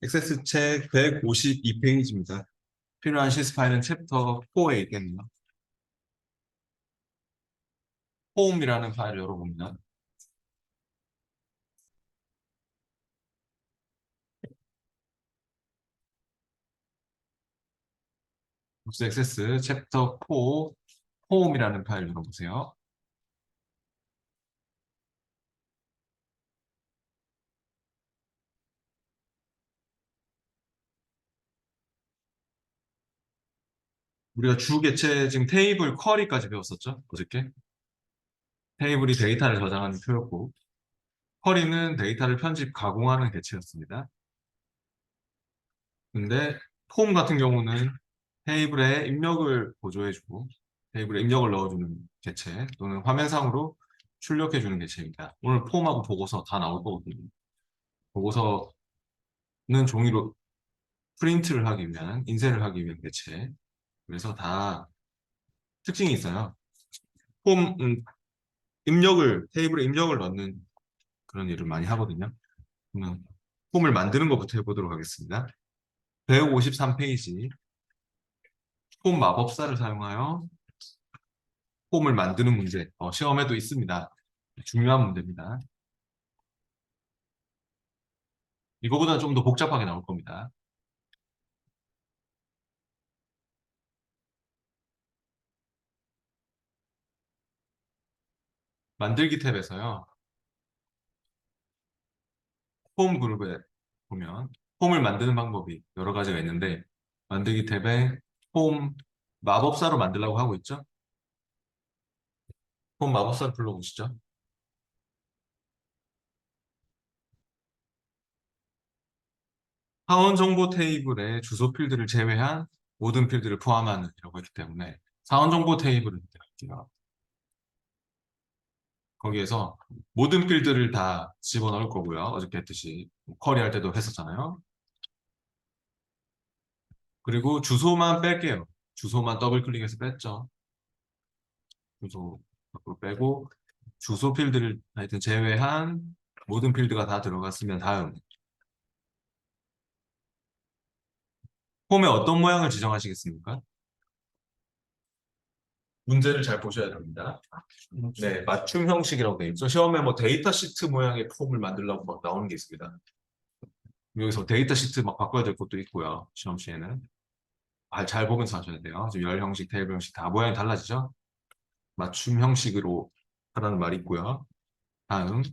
액세스 책 152페이지입니다. 필요한 시스 파일은 챕터 4에 있겠네요. 홈이라는 파일을 열어봅니다. 복수 액세스 챕터 4 홈이라는 파일 열어보세요. 우리가 주 개체 지금 테이블 쿼리까지 배웠었죠? 어저께? 테이블이 데이터를 저장하는 표였고 쿼리는 데이터를 편집, 가공하는 개체였습니다. 근데 폼 같은 경우는 테이블에 입력을 보조해주고 테이블에 입력을 넣어주는 개체 또는 화면상으로 출력해주는 개체입니다. 오늘 폼하고 보고서 다 나올 거거든요. 보고서는 종이로 프린트를 하기 위한, 인쇄를 하기 위한 개체. 그래서 다 특징이 있어요. 폼, 테이블에 입력을 넣는 그런 일을 많이 하거든요. 그러면 폼을 만드는 것부터 해보도록 하겠습니다. 153페이지. 폼 마법사를 사용하여 폼을 만드는 문제. 시험에도 있습니다. 중요한 문제입니다. 이거보다 좀 더 복잡하게 나올 겁니다. 만들기 탭에서요. 폼 그룹에 보면 폼을 만드는 방법이 여러 가지가 있는데 만들기 탭에 폼 마법사로 만들려고 하고 있죠. 폼 마법사를 불러보시죠. 사원 정보 테이블의 주소 필드를 제외한 모든 필드를 포함하는 이라고 했기 때문에 사원 정보 테이블을 할게요. 거기에서 모든 필드를 다 집어넣을 거고요. 어저께 했듯이 쿼리할 때도 했었잖아요. 그리고 주소만 뺄게요. 주소만 더블 클릭해서 뺐죠. 주소 밖으로 빼고 주소 필드를 하여튼 제외한 모든 필드가 다 들어갔으면 다음 폼에 어떤 모양을 지정하시겠습니까? 문제를 잘 보셔야 됩니다. 네, 맞춤 형식이라고 되어 있죠. 시험에 뭐 데이터 시트 모양의 폼을 만들려고 막 나오는 게 있습니다. 여기서 데이터 시트 막 바꿔야 될 것도 있고요. 시험 시에는. 잘 보면서 하셔야 돼요. 지금 열 형식, 테이블 형식 다 모양이 달라지죠? 맞춤 형식으로 하라는 말이 있고요. 다음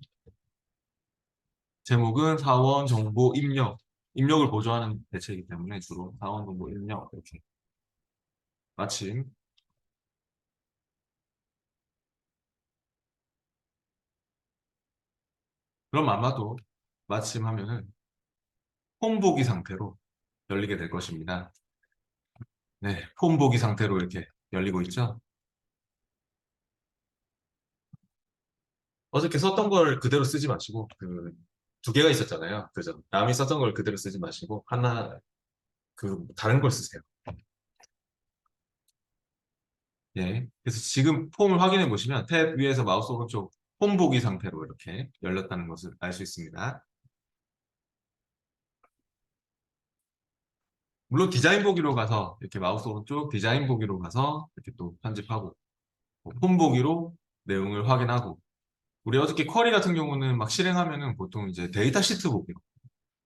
제목은 사원 정보 입력. 입력을 보조하는 대체이기 때문에 주로 사원 정보 입력 이렇게 마침. 그럼 아마도 마침 하면은 폼 보기 상태로 열리게 될 것입니다. 네, 폼 보기 상태로 이렇게 열리고 있죠. 어저께 썼던 걸 그대로 쓰지 마시고 그 두 개가 있었잖아요. 그죠? 남이 썼던 걸 그대로 쓰지 마시고 하나 다른 걸 쓰세요. 예. 그래서 지금 폼을 확인해 보시면 탭 위에서 마우스 오른쪽 폼 보기 상태로 이렇게 열렸다는 것을 알 수 있습니다. 물론 디자인 보기로 가서 이렇게 마우스 오른쪽 디자인 보기로 가서 이렇게 또 편집하고 폼 보기로 내용을 확인하고 우리 어저께 쿼리 같은 경우는 막 실행하면은 보통 이제 데이터 시트 보기로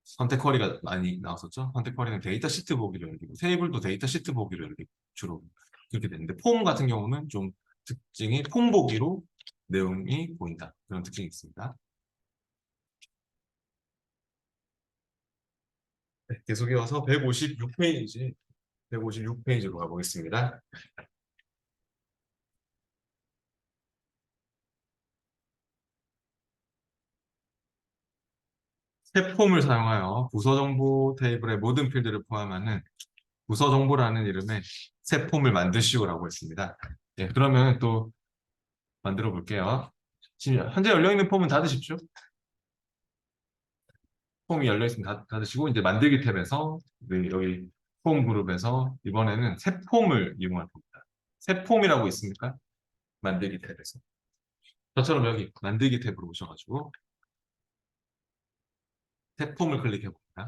선택 쿼리가 많이 나왔었죠. 선택 쿼리는 데이터 시트 보기로 열리고 테이블도 데이터 시트 보기로 열리고 주로 그렇게 되는데 폼 같은 경우는 좀 특징이 폼 보기로 내용이 보인다. 그런 특징이 있습니다. 네, 계속 이어서 156페이지로 가보겠습니다. 새 폼을 사용하여 부서 정보 테이블의 모든 필드를 포함하는 부서 정보라는 이름의 새 폼을 만드시오라고 했습니다. 예, 그러면 또 만들어 볼게요. 지금 현재 열려있는 폼은 닫으십시오. 폼이 열려있으면 닫으시고 이제 만들기 탭에서 네, 여기 폼 그룹에서 이번에는 새 폼을 이용할 겁니다. 새 폼이라고 있습니까? 만들기 탭에서. 저처럼 여기 만들기 탭으로 오셔가지고 새 폼을 클릭해 봅니다.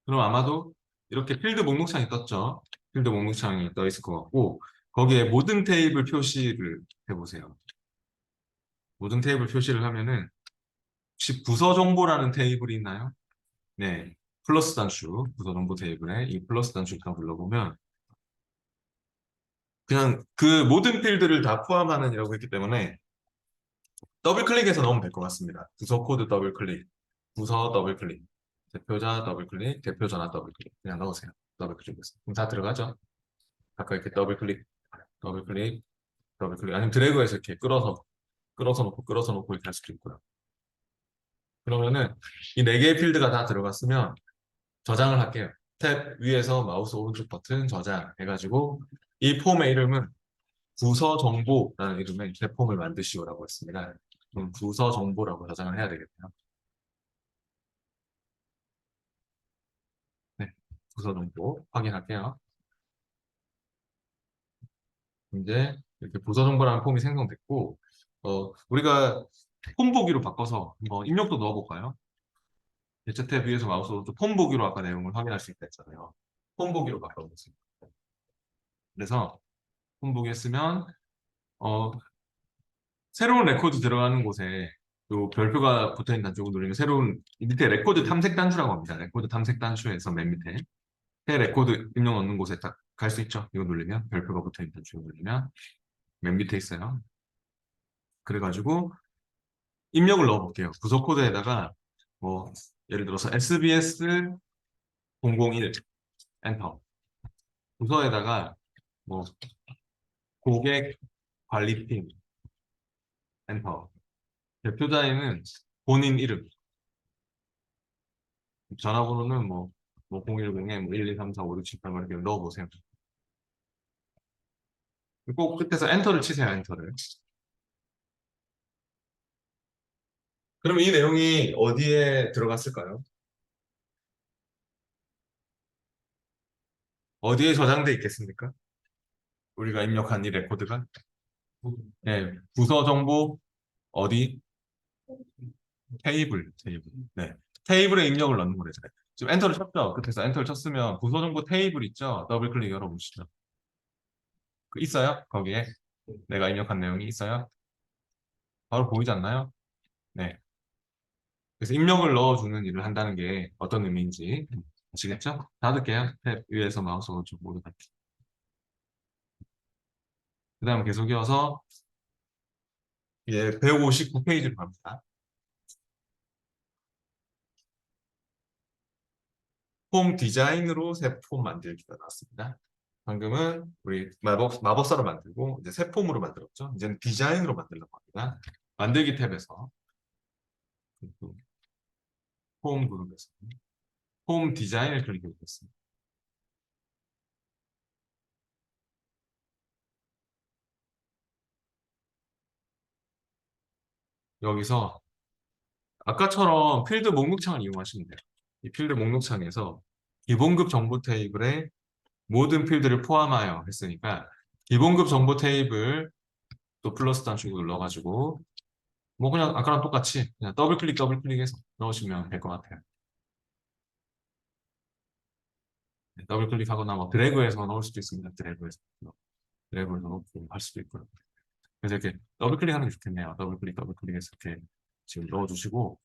그럼 아마도 이렇게 필드 목록창이 떴죠. 필드 목록창이 떠 있을 것 같고 거기에 모든 테이블 표시를 해보세요. 모든 테이블 표시를 하면은 혹시 부서 정보라는 테이블이 있나요? 네. 플러스 단추, 부서 정보 테이블에 이 플러스 단추를 다 눌러보면 그냥 그 모든 필드를 다 포함하는이라고 했기 때문에 더블 클릭해서 넣으면 될 것 같습니다. 부서 코드 더블 클릭, 부서 더블 클릭, 대표자 더블 클릭, 대표 전화 더블 클릭 그냥 넣으세요. 더블 클릭해서. 그럼 다 들어가죠? 아까 이렇게 더블 클릭, 더블 클릭, 더블 클릭 아니면 드래그해서 이렇게 끌어서 놓고 이렇게 할 수도 있고요. 그러면은 이 네 개의 필드가 다 들어갔으면 저장을 할게요. 탭 위에서 마우스 오른쪽 버튼 저장 해가지고 이 폼의 이름은 부서 정보라는 이름의 새 폼을 만드시오라고 했습니다. 그럼 부서 정보라고 저장을 해야 되겠네요. 네, 부서 정보 확인할게요. 이제 이렇게 부서 정보라는 폼이 생성됐고 우리가 폼 보기로 바꿔서 한번 입력도 넣어볼까요? 대체 탭 위에서 마우스 오른쪽 폼 보기로 아까 내용을 확인할 수 있다 했잖아요. 폼 보기로 바꿔보겠습니다. 그래서 폼 보기 했으면 어, 새로운 레코드 들어가는 곳에 요 별표가 붙어있는 단축을 누르면 새로운 이 밑에 레코드 탐색 단추라고 합니다. 레코드 탐색 단추에서 맨 밑에 새 레코드 입력 넣는 곳에 딱 갈 수 있죠. 이거 누르면 별표가 붙어있는 단추를 누르면 맨 밑에 있어요. 그래가지고 입력을 넣어볼게요. 부서 코드에다가 뭐 예를 들어서 SBS 001 엔터 부서에다가 뭐 고객 관리팀 엔터 대표자에는 본인 이름 전화번호는 뭐 010에 뭐 1, 2, 3, 4, 5, 6, 7, 8 이렇게 넣어보세요. 꼭 끝에서 엔터를 치세요, 엔터를. 그럼 이 내용이 어디에 들어갔을까요? 어디에 저장돼 있겠습니까? 우리가 입력한 이 레코드가? 네, 부서 정보 어디? 테이블. 네, 테이블에 입력을 넣는 거래잖아요. 지금 엔터를 쳤죠? 끝에서 엔터를 쳤으면 부서 정보 테이블 있죠? 더블 클릭 열어보시죠. 그 있어요? 거기에 내가 입력한 내용이 있어요? 바로 보이지 않나요? 네. 그래서 입력을 넣어주는 일을 한다는 게 어떤 의미인지 아시겠죠? 닫을게요. 탭 위에서 마우스 오른쪽 모두 닫기. 그 다음 계속 이어서 이제 159페이지로 갑니다. 폼 디자인으로 새 폼 만들기가 나왔습니다. 방금은 우리 마법사로 만들고 이제 새 폼으로 만들었죠. 이제는 디자인으로 만들려고 합니다. 만들기 탭에서 폼 그룹에서 폼 디자인을 클릭해 보겠습니다. 여기서 아까처럼 필드 목록창을 이용하시면 돼요. 이 필드 목록창에서 기본급 정보 테이블에 모든 필드를 포함하여 했으니까 기본급 정보 테이블 또 플러스 단축을 눌러가지고 뭐 그냥 아까랑 똑같이 그냥 더블 클릭해서 넣으시면 될 것 같아요. 네, 더블 클릭하거나 뭐 드래그해서 넣을 수도 있습니다. 드래그해서 넣고 할 수도 있고요. 그래서 이렇게 더블 클릭하는 게 좋겠네요. 더블 클릭해서 이렇게 지금 넣어주시고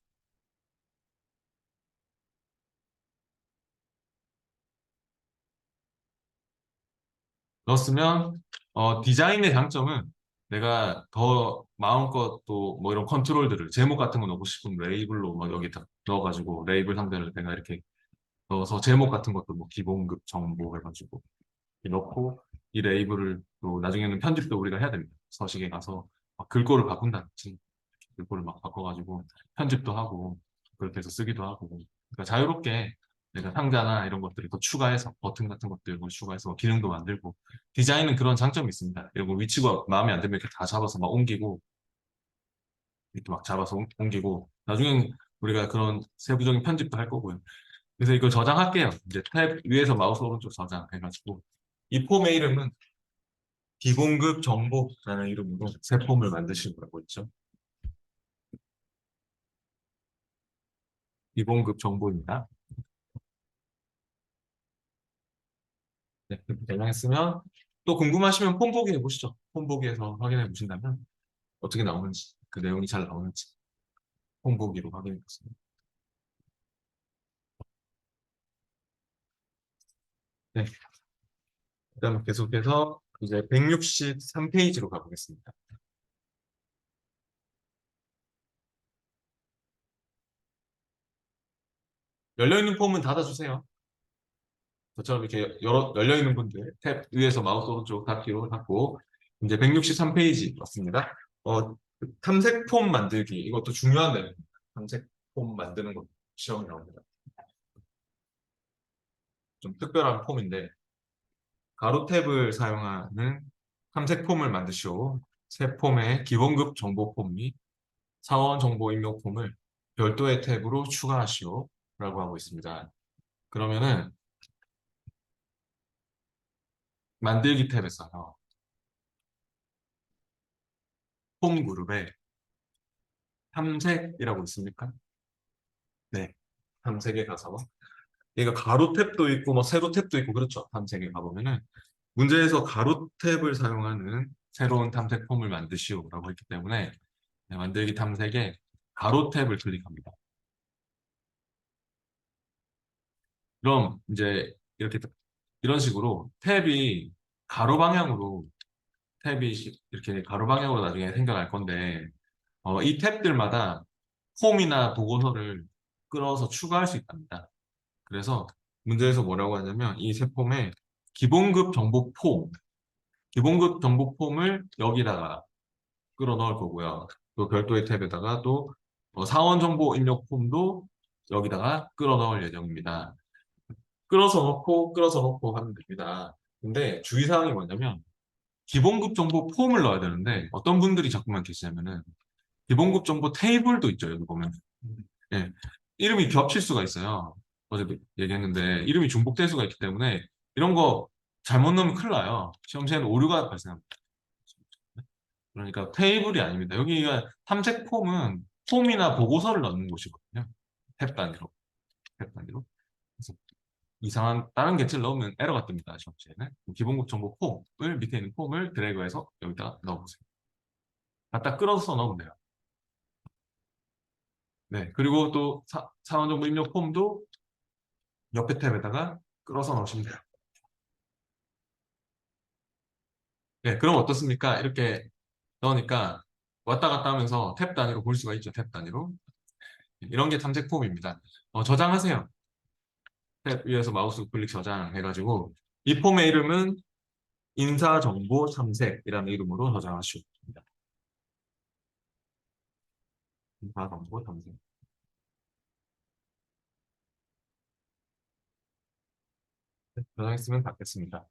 넣었으면 디자인의 장점은 내가 더 마음껏 또 뭐 이런 컨트롤들을 제목 같은 거 넣고 싶으면 레이블로 막 여기 다 넣어가지고 레이블 상대를 내가 이렇게 넣어서 제목 같은 것도 뭐 기본급 정보 해가지고 이렇게 넣고 이 레이블을 또 나중에는 편집도 우리가 해야 됩니다. 서식에 가서 막 글꼴을 바꾼다든지 글꼴을 막 바꿔가지고 편집도 하고 그렇게 해서 쓰기도 하고 그러니까 자유롭게 내가 상자나 이런 것들을 더 추가해서 버튼 같은 것들 뭐 추가해서 뭐 기능도 만들고 디자인은 그런 장점이 있습니다. 그리고 위치가 마음에 안 들면 이렇게 다 잡아서 막 옮기고 이렇게 막 잡아서 옮기고 나중엔 우리가 그런 세부적인 편집도 할 거고요. 그래서 이걸 저장할게요. 이제 탭 위에서 마우스 오른쪽 저장해가지고 이 폼의 이름은 기본급 정보라는 이름으로 새 폼을 만드시는 거라고 있죠. 기본급 정보입니다. 네, 그렇게 변경했으면 또 궁금하시면 폼보기 해보시죠. 폼보기에서 확인해 보신다면 어떻게 나오는지, 그 내용이 잘 나오는지 폼보기로 확인해 보세요. 네, 그다음에 계속해서 이제 163페이지로 가보겠습니다. 열려있는 폼은 닫아주세요. 저처럼 이렇게 열려있는 분들 탭 위에서 마우스 오른쪽 닫기로 닫고 이제 163페이지 왔습니다. 탐색 폼 만들기 이것도 중요한 내용입니다. 탐색 폼 만드는 것 시험이 나옵니다. 좀 특별한 폼인데 가로 탭을 사용하는 탐색 폼을 만드시오. 새 폼의 기본급 정보 폼 및 사원 정보 입력 폼을 별도의 탭으로 추가하시오. 라고 하고 있습니다. 그러면은 만들기 탭에서요. 폼 그룹에 탐색이라고 있습니까? 네. 탐색에 가서 얘가 가로 탭도 있고 뭐 세로 탭도 있고 그렇죠. 탐색에 가보면은 문제에서 가로 탭을 사용하는 새로운 탐색 폼을 만드시오라고 했기 때문에 네, 만들기 탐색에 가로 탭을 클릭합니다. 그럼 이제 이렇게 이런 식으로 탭이 가로 방향으로 탭이 이렇게 가로 방향으로 나중에 생겨날 건데 이 탭들마다 폼이나 보고서를 끌어서 추가할 수 있답니다. 그래서 문제에서 뭐라고 하냐면 이 세 폼에 기본급 정보 폼, 기본급 정보 폼을 여기다가 끌어 넣을 거고요. 또 별도의 탭에다가 또 사원 정보 입력 폼도 여기다가 끌어 넣을 예정입니다. 끌어서 넣고 하면 됩니다. 근데 주의사항이 뭐냐면 기본급 정보 폼을 넣어야 되는데 어떤 분들이 자꾸만 계시냐면은 기본급 정보 테이블도 있죠. 여기 보면. 예. 이름이 겹칠 수가 있어요. 어제도 얘기했는데 이름이 중복될 수가 있기 때문에 이런 거 잘못 넣으면 큰일 나요. 시험 시에는 오류가 발생합니다. 그러니까 테이블이 아닙니다. 여기가 탐색 폼은 폼이나 보고서를 넣는 곳이거든요. 탭 단위로. 탭 단위로. 그래서 이상한 다른 객체를 넣으면 에러가 뜹니다. 시험 시에는. 기본급 정보 폼을 밑에 있는 폼을 드래그해서 여기다 넣어보세요. 갖다 끌어서 넣으면 돼요. 네. 그리고 또 사원 정보 입력 폼도 옆에 탭에다가 끌어서 넣으시면 돼요. 네, 그럼 어떻습니까? 이렇게 넣으니까 왔다 갔다 하면서 탭 단위로 볼 수가 있죠. 탭 단위로. 이런 게 탐색 폼입니다. 저장하세요. 탭 위에서 마우스 클릭 저장해가지고 이 폼의 이름은 인사정보 탐색이라는 이름으로 저장하시옵니다. 인사정보 탐색. 네, 저장했으면 닫겠습니다.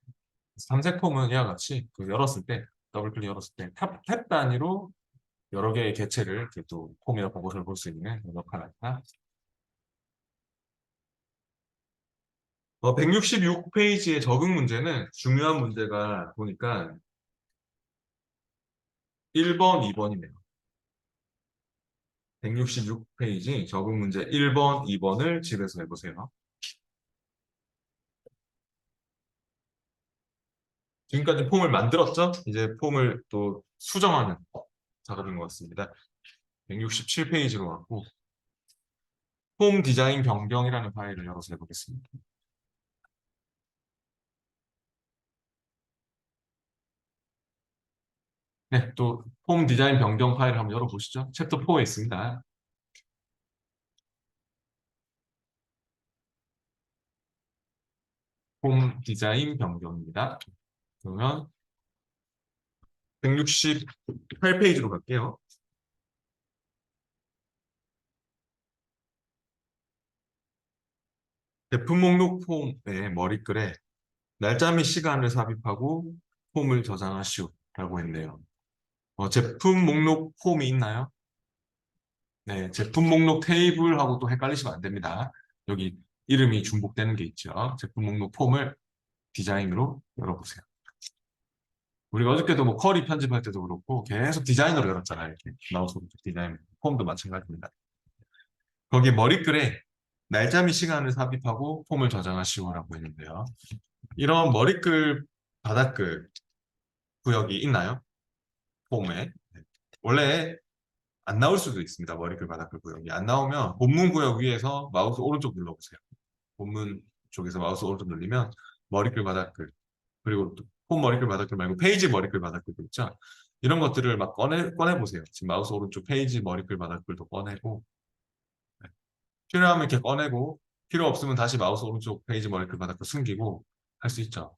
탐색 폼은 이와 같이 열었을 때 더블 클릭 열었을 때 탭 단위로 여러 개의 개체를 이렇게 또 폼이나 보고서를 볼 수 있는 역할입니다. 166페이지의 적응 문제는 중요한 문제가 보니까 1번, 2번이네요. 166페이지 적응 문제 1번, 2번을 집에서 해보세요. 지금까지 폼을 만들었죠? 이제 폼을 또 수정하는 작업인 것 같습니다. 167페이지로 왔고 폼 디자인 변경이라는 파일을 열어서 해보겠습니다. 네, 또 폼 디자인 변경 파일을 한번 열어보시죠. 챕터 4에 있습니다. 폼 디자인 변경입니다. 그러면 168페이지로 갈게요. 제품 목록 폼의 머리글에 날짜 및 시간을 삽입하고 폼을 저장하시오라고 했네요. 제품 목록 폼이 있나요? 네, 제품 목록 테이블하고 또 헷갈리시면 안 됩니다. 여기 이름이 중복되는 게 있죠. 제품 목록 폼을 디자인으로 열어보세요. 우리가 어저께도 뭐 쿼리 편집할 때도 그렇고 계속 디자인으로 열었잖아요. 이렇게 마우스 오른쪽 디자인 폼도 마찬가지입니다. 거기에 머리글에 날짜 및 시간을 삽입하고 폼을 저장하시오라고 했는데요. 이런 머리글, 바닥글 구역이 있나요? 폼에. 네. 원래 안 나올 수도 있습니다. 머리글, 바닥글 구역이. 안 나오면 본문 구역 위에서 마우스 오른쪽 눌러보세요. 본문 쪽에서 마우스 오른쪽 눌리면 머리글, 바닥글, 그리고 폼 머리글, 바닥글 말고 페이지 머리글, 바닥글도 있죠. 이런 것들을 막 꺼내보세요. 지금 마우스 오른쪽 페이지 머리글, 바닥글도 꺼내고, 네. 필요하면 이렇게 꺼내고, 필요 없으면 다시 마우스 오른쪽 페이지 머리글, 바닥글 숨기고 할 수 있죠.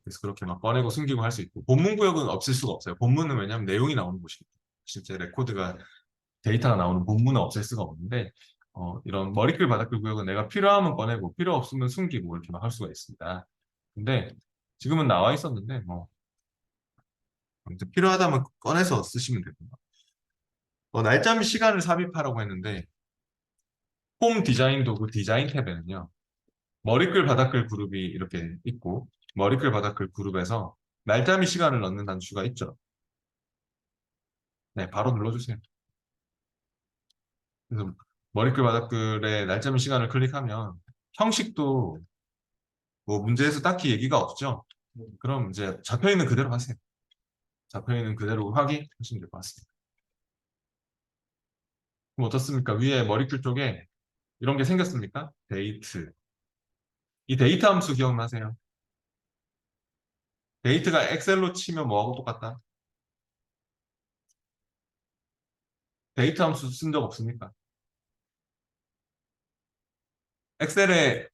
그래서 그렇게 막 꺼내고 숨기고 할 수 있고, 본문 구역은 없을 수가 없어요. 본문은 왜냐하면 내용이 나오는 곳이기 때문에. 실제 레코드가, 데이터가 나오는 본문은 없앨 수가 없는데, 이런 머리글, 바닥글 구역은 내가 필요하면 꺼내고 필요 없으면 숨기고 이렇게 막 할 수가 있습니다. 근데 지금은 나와 있었는데 뭐 아무튼 필요하다면 꺼내서 쓰시면 됩니다. 날짜 및 시간을 삽입하라고 했는데 홈 디자인 도구 디자인 탭에는요. 머리글, 바닥글 그룹이 이렇게 있고 머리글, 바닥글 그룹에서 날짜 및 시간을 넣는 단추가 있죠. 네, 바로 눌러주세요. 그래서 머리글, 바닥글의 날짜 및 시간을 클릭하면 형식도 뭐 문제에서 딱히 얘기가 없죠. 그럼 이제 잡혀있는 그대로 하세요. 잡혀있는 그대로 확인하시면 될 것 같습니다. 그럼 어떻습니까? 위에 머리글 쪽에 이런 게 생겼습니까? 데이트. 이 데이트 함수 기억나세요? 데이트가 엑셀로 치면 뭐하고 똑같다? 데이트 함수 쓴 적 없습니까? 엑셀에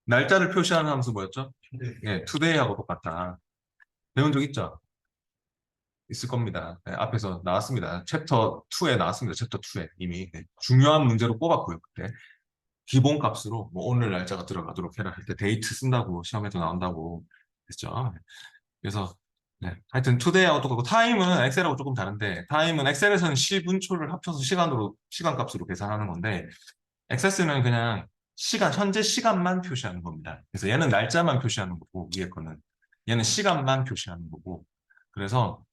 날짜를 표시하는 함수 뭐였죠? 네, today하고 똑같다. 배운 적 있죠? 있을 겁니다. 네, 앞에서 나왔습니다. 챕터 2에 나왔습니다. 챕터 2에 이미. 네, 중요한 문제로 뽑았고요. 그때. 기본 값으로 뭐 오늘 날짜가 들어가도록 해라 할 때 데이트 쓴다고 시험에도 나온다고 했죠. 그래서 네, 하여튼 투데이하고 똑같고 타임은 엑셀하고 조금 다른데 타임은 엑셀에서는 시분초를 합쳐서 시간 값으로 계산하는 건데 엑세스는 그냥 현재 시간만 표시하는 겁니다. 그래서 얘는 날짜만 표시하는 거고 위에 거는 얘는 시간만 표시하는 거고 그래서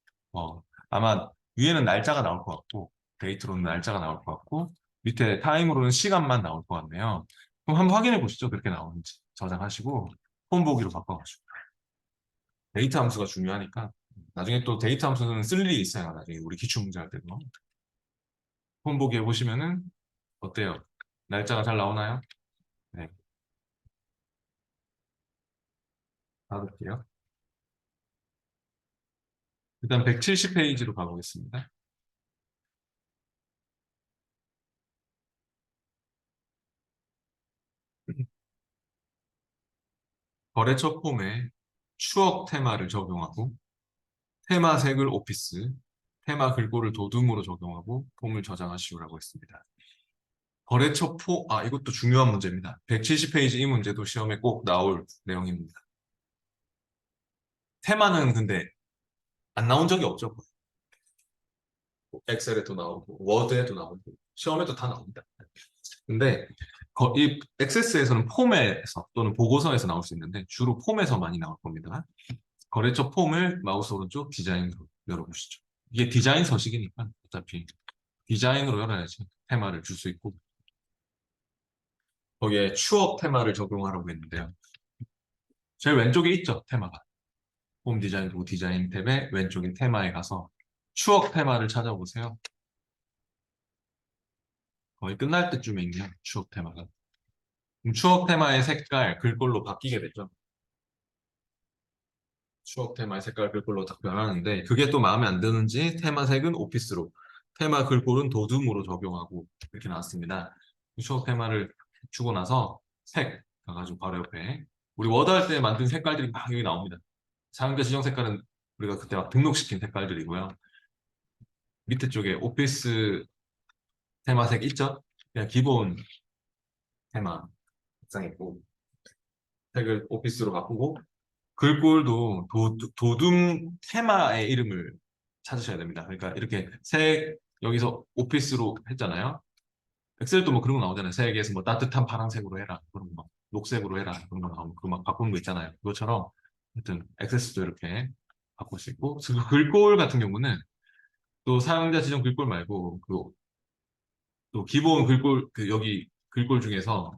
아마 위에는 날짜가 나올 것 같고 데이트로는 날짜가 나올 것 같고 밑에 타임으로는 시간만 나올 것 같네요. 그럼 한번 확인해 보시죠. 그렇게 나오는지 저장하시고 홈 보기로 바꿔가지고 데이터 함수가 중요하니까 나중에 또 데이터 함수는 쓸 일이 있어요. 나중에 우리 기출문제 할 때도 홈 보기 해보시면은 어때요? 날짜가 잘 나오나요? 네, 닫을게요. 일단 170페이지로 가보겠습니다. 거래처 폼에 추억 테마를 적용하고 테마 색을 오피스, 테마 글꼴을 도둠으로 적용하고 폼을 저장하시오라고 했습니다. 이것도 중요한 문제입니다. 170페이지 이 문제도 시험에 꼭 나올 내용입니다. 테마는 근데 안 나온 적이 없죠. 엑셀에도 나오고, 워드에도 나오고, 시험에도 다 나옵니다. 근데 이 액세스에서는 폼에서 또는 보고서에서 나올 수 있는데 주로 폼에서 많이 나올 겁니다. 거래처 폼을 마우스 오른쪽 디자인으로 열어보시죠. 이게 디자인 서식이니까 어차피 디자인으로 열어야지 테마를 줄 수 있고 거기에 추억 테마를 적용하라고 했는데요. 제일 왼쪽에 있죠, 테마가. 홈 디자인 도구 디자인 탭의 왼쪽인 테마에 가서 추억 테마를 찾아보세요. 거의 끝날 때쯤에 있네요, 추억 테마가. 그럼 추억 테마의 색깔, 글꼴로 바뀌게 되죠. 추억 테마의 색깔 글꼴로 딱 변하는데 그게 또 마음에 안 드는지 테마 색은 오피스로, 테마 글꼴은 도둠으로 적용하고 이렇게 나왔습니다. 추억 테마를 주고 나서 색 가가지고 바로 옆에 우리 워드 할 때 만든 색깔들이 막 여기 나옵니다. 사용자 지정 색깔은 우리가 그때 막 등록시킨 색깔들이고요. 밑에 쪽에 오피스 테마색 있죠? 그냥 기본 테마 색상 있고 색을 오피스로 바꾸고 글꼴도 도둠 테마의 이름을 찾으셔야 됩니다. 그러니까 이렇게 색 여기서 오피스로 했잖아요. 엑셀도 뭐 그런 거 나오잖아요. 색에서 뭐 따뜻한 파란색으로 해라. 그런 거 막 녹색으로 해라. 그런 거 나오고 그거 막 바꾸는 거 있잖아요. 그것처럼 하여튼 액세스도 이렇게 바꿀 수 있고 그 글꼴 같은 경우는 또 사용자 지정 글꼴 말고 또 기본 글꼴 여기 글꼴 중에서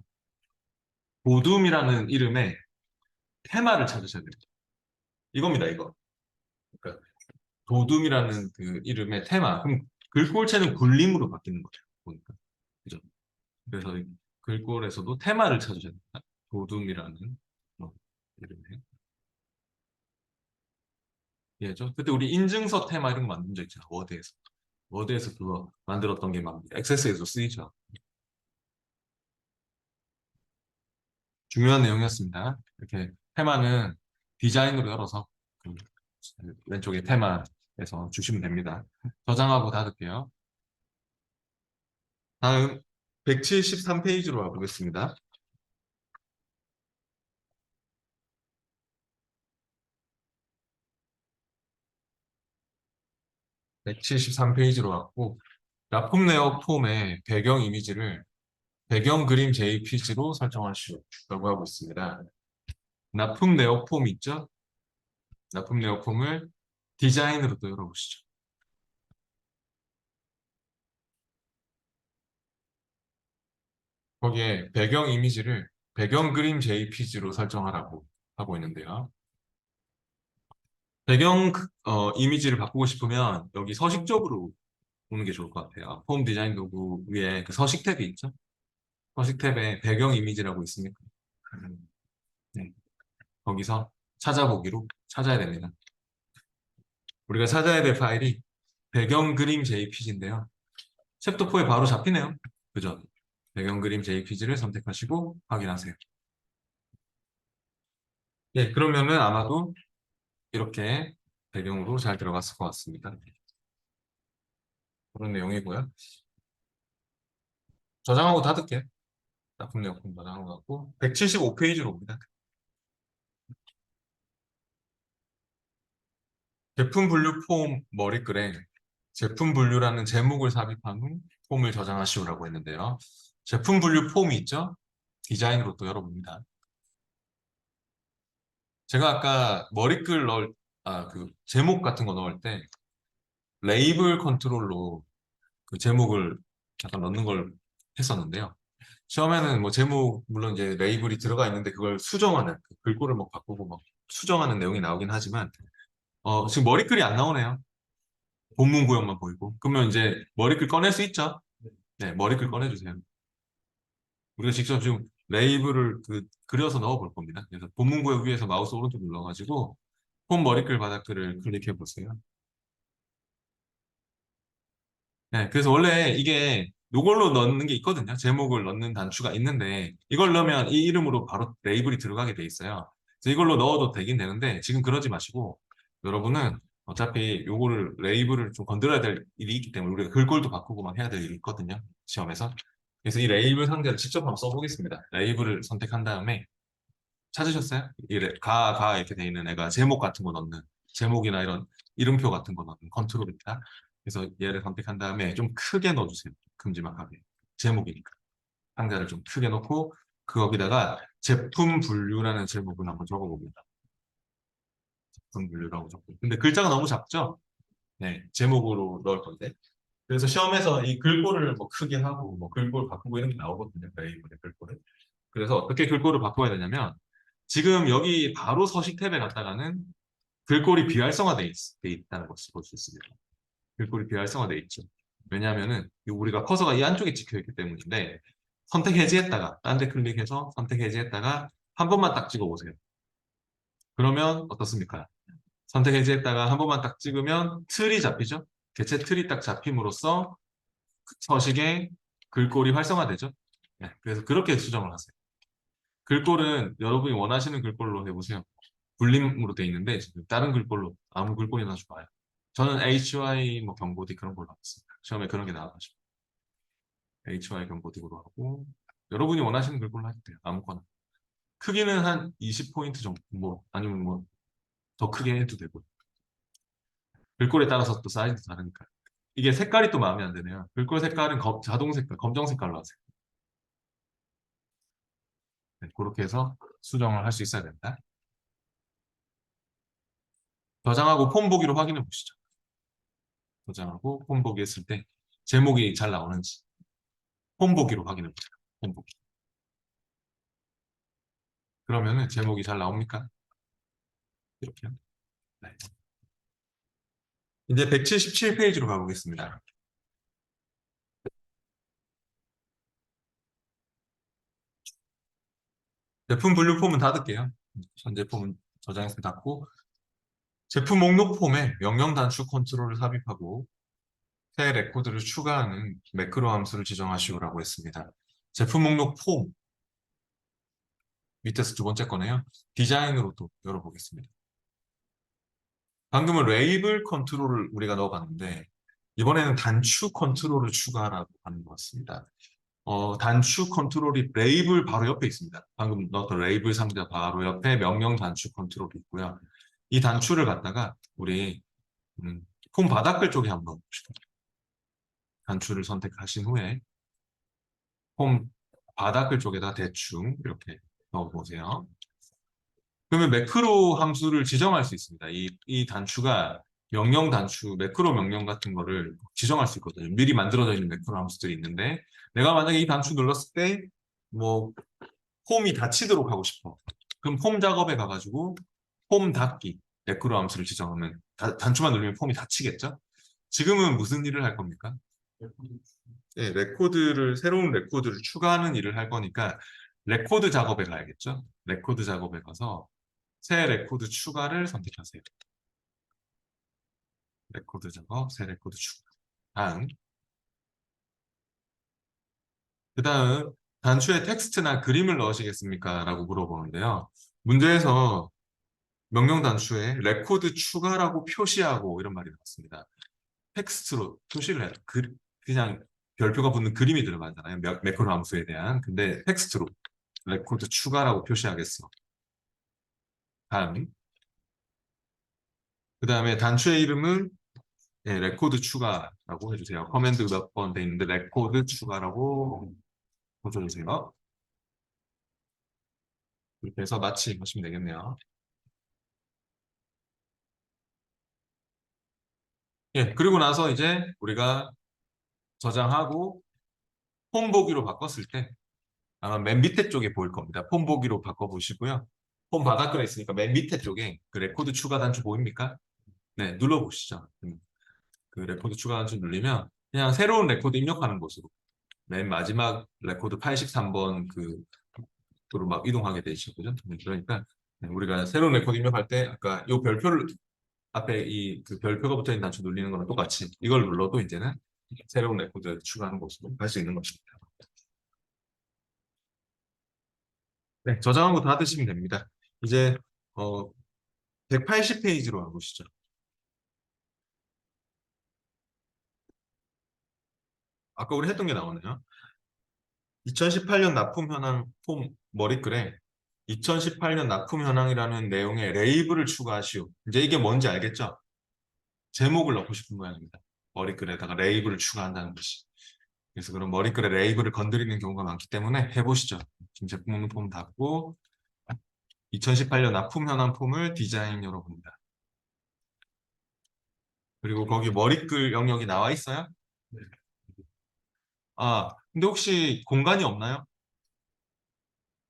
도둠이라는 이름의 테마를 찾으셔야 됩니다. 이겁니다, 이거. 그러니까 도둠이라는 그 이름의 테마. 그럼 글꼴체는 굴림으로 바뀌는 거죠. 보니까. 그죠? 그래서 이 글꼴에서도 테마를 찾으셔야 됩니다. 도둠이라는 이름의 예죠. 그때 우리 인증서 테마 이런 거 만든 적 있잖아. 워드에서. 워드에서 그거 만들었던 게 막 액세스에도 쓰이죠. 중요한 내용이었습니다. 이렇게 테마는 디자인으로 열어서 그 왼쪽에 테마에서 주시면 됩니다. 저장하고 닫을게요. 다음 173페이지로 와보겠습니다. 173페이지로 왔고 납품 내역 폼의 배경 이미지를 배경 그림 JPG로 설정하시오라고 하고 있습니다. 납품 내역 폼 있죠? 납품 내역 폼을 디자인으로 또 열어보시죠. 거기에 배경 이미지를 배경 그림 JPG로 설정하라고 하고 있는데요. 배경 이미지를 바꾸고 싶으면 여기 서식 쪽으로 보는 게 좋을 것 같아요. 폼 디자인 도구 위에 그 서식 탭이 있죠? 서식 탭에 배경 이미지라고 있으니까 네. 거기서 찾아보기로 찾아야 됩니다. 우리가 찾아야 될 파일이 배경 그림 JPG인데요. 챕터 4에 바로 잡히네요. 그죠? 배경 그림 JPG를 선택하시고 확인하세요. 예, 그러면은 아마도 이렇게 배경으로 잘 들어갔을 것 같습니다. 그런 내용이고요. 저장하고 닫을게요. 납품 내역 저장하고 닫고 175페이지로 옵니다. 제품 분류 폼 머리글에 제품 분류라는 제목을 삽입한 후 폼을 저장하시오라고 했는데요. 제품 분류 폼이 있죠? 디자인으로 또 열어봅니다. 제가 아까 머리글 그 제목 같은 거 넣을 때 레이블 컨트롤로 그 제목을 약간 넣는 걸 했었는데요. 처음에는 뭐 제목, 물론 이제 레이블이 들어가 있는데 그걸 수정하는, 그 글꼴을 막 바꾸고 막 수정하는 내용이 나오긴 하지만, 지금 머리글이 안 나오네요. 본문 구역만 보이고. 그러면 이제 머리글 꺼낼 수 있죠? 네, 머리글 꺼내주세요. 우리가 직접 지금 레이블을 그려서 넣어 볼 겁니다. 그래서 본문 구역 위에서 마우스 오른쪽 눌러가지고 홈 머리글 바닥글을 클릭해 보세요. 네, 그래서 원래 이게 이걸로 넣는 게 있거든요. 제목을 넣는 단추가 있는데 이걸 넣으면 이 이름으로 바로 레이블이 들어가게 돼 있어요. 그래서 이걸로 넣어도 되긴 되는데 지금 그러지 마시고 여러분은 어차피 요거를 레이블을 좀 건드려야 될 일이 있기 때문에 우리가 글꼴도 바꾸고 막 해야 될 일이 있거든요. 시험에서. 그래서 이 레이블 상자를 직접 한번 써보겠습니다. 레이블을 선택한 다음에 찾으셨어요? 이렇게 돼 있는 애가 제목 같은 거 넣는 제목이나 이런 이름표 같은 거 넣는 컨트롤입니다. 그래서 얘를 선택한 다음에 좀 크게 넣어주세요. 큼지막하게. 제목이니까. 상자를 좀 크게 넣고 거기다가 제품 분류라는 제목을 한번 적어봅니다. 제품 분류라고 적고. 근데 글자가 너무 작죠? 네, 제목으로 넣을 건데. 그래서 시험에서 이 글꼴을 뭐 크게 하고 뭐 글꼴 바꾸고 이런 게 나오거든요. 레이블의 글꼴을. 그래서 어떻게 글꼴을 바꿔야 되냐면 지금 여기 바로 서식 탭에 갔다가는 글꼴이 돼 있다는 것을 볼 수 있습니다. 글꼴이 비활성화돼 있죠. 왜냐하면은 우리가 커서가 이 안쪽에 찍혀 있기 때문인데 선택 해지했다가 딴 데 클릭해서 선택 해지했다가 한 번만 딱 찍어 보세요. 그러면 어떻습니까? 선택 해지했다가 한 번만 딱 찍으면 틀이 잡히죠? 개체 틀이 딱 잡힘으로써 서식의 글꼴이 활성화되죠? 네, 그래서 그렇게 수정을 하세요. 글꼴은 여러분이 원하시는 글꼴로 해보세요. 불림으로 돼 있는데 다른 글꼴로 아무 글꼴이나 좋아요. 저는 HY 뭐 경고디 그런 걸로 하겠습니다. 시험에 그런 게 나와가지고 HY 경고디로 하고 여러분이 원하시는 글꼴로 하셔도 돼요. 아무거나. 크기는 한 20포인트 정도 뭐 아니면 뭐 더 크게 해도 되고 글꼴에 따라서 또 사이즈 다르니까 이게 색깔이 또 마음에 안 드네요. 글꼴 색깔은 자동 색깔 검정 색깔로 하세요. 네, 그렇게 해서 수정을 할 수 있어야 된다. 저장하고 폼 보기로 확인해 보시죠. 저장하고 폼 보기 했을 때 제목이 잘 나오는지 폼 보기로 확인해 보세요. 홈보기. 그러면은 제목이 잘 나옵니까? 이렇게요. 네. 이제 177페이지로 가보겠습니다. 제품 분류 폼은 닫을게요. 전 제품은 저장해서 닫고 제품 목록 폼에 명령 단축 컨트롤을 삽입하고 새 레코드를 추가하는 매크로 함수를 지정하시오라고 했습니다. 제품 목록 폼 밑에서 두 번째 거네요. 디자인으로 또 열어보겠습니다. 방금은 레이블 컨트롤을 우리가 넣어봤는데 이번에는 단축 컨트롤을 추가하라고 하는 것 같습니다. 단축 컨트롤이 레이블 바로 옆에 있습니다. 방금 넣었던 레이블 상자 바로 옆에 명령 단축 컨트롤이 있고요. 이 단추를 갖다가 우리 폼 바닥글 쪽에 한번 넣어봅시다. 단추를 선택하신 후에 폼 바닥글 쪽에다 대충 이렇게 넣어보세요. 그러면 매크로 함수를 지정할 수 있습니다. 이 단추가 명령 단추, 매크로 명령 같은 거를 지정할 수 있거든요. 미리 만들어져 있는 매크로 함수들이 있는데 내가 만약에 이 단추 눌렀을 때 뭐 폼이 닫히도록 하고 싶어. 그럼 폼 작업에 가가지고 폼 닫기 매크로 함수를 지정하면 단추만 누르면 폼이 닫히겠죠? 지금은 무슨 일을 할 겁니까? 네, 새로운 레코드를 추가하는 일을 할 거니까 레코드 작업에 가야겠죠? 레코드 작업에 가서 새 레코드 추가를 선택하세요. 레코드 작업, 새 레코드 추가. 그 다음, 단추에 텍스트나 그림을 넣으시겠습니까? 라고 물어보는데요. 문제에서 명령 단추에 레코드 추가라고 표시하고 이런 말이 나왔습니다. 텍스트로 표시를 해요. 그냥 별표가 붙는 그림이 들어가잖아요. 매크로 함수에 대한. 근데 텍스트로 레코드 추가라고 표시하겠어. 다음. 그 다음에 단추의 이름은 레코드 추가라고 해주세요. 커맨드 몇 번 돼 있는데 레코드 추가라고 고쳐주세요. 이렇게 해서 마치 하시면 되겠네요. 예, 그리고 나서 이제 우리가 저장하고 폼 보기로 바꿨을 때 아마 맨 밑에 쪽에 보일 겁니다. 폼 보기로 바꿔보시고요. 폼 바닥글에 있으니까 맨 밑에 쪽에 그 레코드 추가 단추 보입니까? 네, 눌러보시죠. 그 레코드 추가 단추 누르면 그냥 새로운 레코드 입력하는 곳으로 맨 마지막 레코드 83번 그로 막 이동하게 되시거든요. 그러니까 우리가 새로운 레코드 입력할 때 아까 이 별표를 앞에 그 별표가 붙어 있는 단추 눌리는 거랑 똑같이 이걸 눌러도 이제는 새로운 레코드 추가하는 곳으로 갈 수 있는 것입니다. 네, 저장한 거 다 드시면 됩니다. 이제 180페이지로 가보시죠. 아까 우리 했던 게 나오네요. 2018년 납품 현황 폼 머리글에 2018년 납품 현황이라는 내용의 레이블을 추가하시오. 이제 이게 뭔지 알겠죠? 제목을 넣고 싶은 모양입니다. 머리글에다가 레이블을 추가한다는 것이. 그래서 그런 머리글에 레이블을 건드리는 경우가 많기 때문에 해보시죠. 지금 제품 목록 폼 닫고 2018년 납품 현황 폼을 디자인 열어봅니다. 그리고 거기 머리글 영역이 나와 있어요? 네. 근데 혹시 공간이 없나요?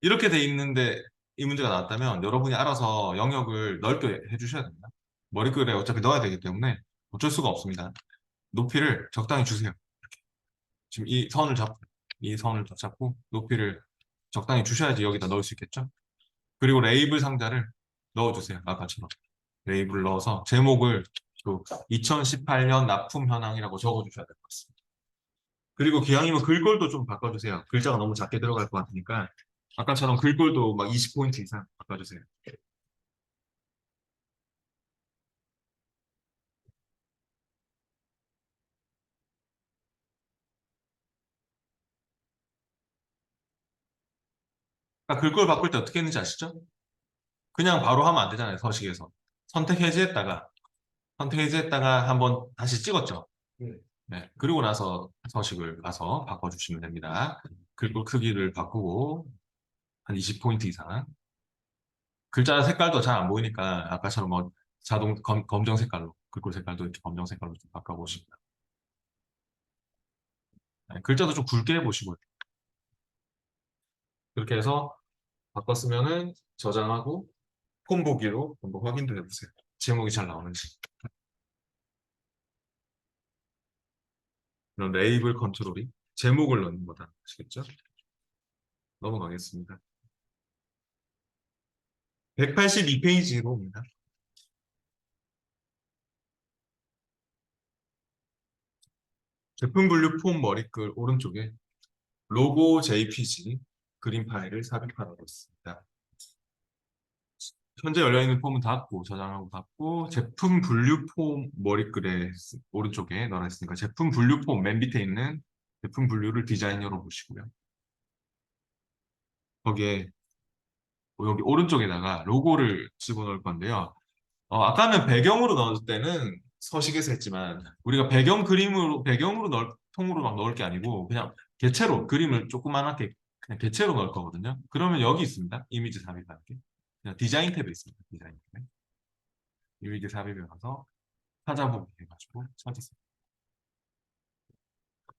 이렇게 돼 있는데 이 문제가 나왔다면 여러분이 알아서 영역을 넓게 해주셔야 됩니다. 머리글에 어차피 넣어야 되기 때문에 어쩔 수가 없습니다. 높이를 적당히 주세요. 지금 이 선을 잡고 높이를 적당히 주셔야지 여기다 넣을 수 있겠죠? 그리고 레이블 상자를 넣어주세요. 아까처럼. 레이블을 넣어서 제목을 또 2018년 납품 현황이라고 적어주셔야 될 것 같습니다. 그리고 기왕이면 글꼴도 좀 바꿔주세요. 글자가 너무 작게 들어갈 것 같으니까 아까처럼 글꼴도 막 20포인트 이상 바꿔주세요. 글꼴 바꿀 때 어떻게 했는지 아시죠? 그냥 바로 하면 안 되잖아요. 서식에서. 선택 해제했다가 선택 해제했다가 한번 다시 찍었죠. 네. 네. 그리고 나서 서식을 가서 바꿔주시면 됩니다. 글꼴 크기를 바꾸고 한 20포인트 이상. 글자 색깔도 잘 안 보이니까 아까처럼 뭐 자동 검정 색깔로 글꼴 색깔도 이렇게 검정 색깔로 좀 바꿔보시고요. 네, 글자도 좀 굵게 해보시고요. 그렇게 해서 바꿨으면은 저장하고 폰 보기로 한번 확인도 해보세요. 제목이 잘 나오는지. 이런 레이블 컨트롤이 제목을 넣는 거다. 아시겠죠? 넘어가겠습니다. 182페이지로 옵니다. 제품 분류 폼 머리글 오른쪽에 로고 JPG 그림 파일을 삽입하라고 있습니다. 현재 열려있는 폼은 닫고 저장하고 닫고 제품 분류 폼 머리글에 오른쪽에 넣어 있으니까 제품 분류 폼 맨 밑에 있는 제품 분류를 디자인 열어보시고요. 거기에 여기 오른쪽에다가 로고를 집어넣을 건데요. 아까는 배경으로 넣을 때는 서식에서 했지만 우리가 배경으로 넣을 통으로 막 넣을 게 아니고 그냥 개체로 그림을 조그맣게 그냥 개체로 넣을 거거든요. 그러면 여기 있습니다. 이미지 삽입하는 게. 그냥 디자인 탭에 있습니다. 디자인 탭에. 이미지 삽입에 가서 찾아보기 해가지고 찾으세요.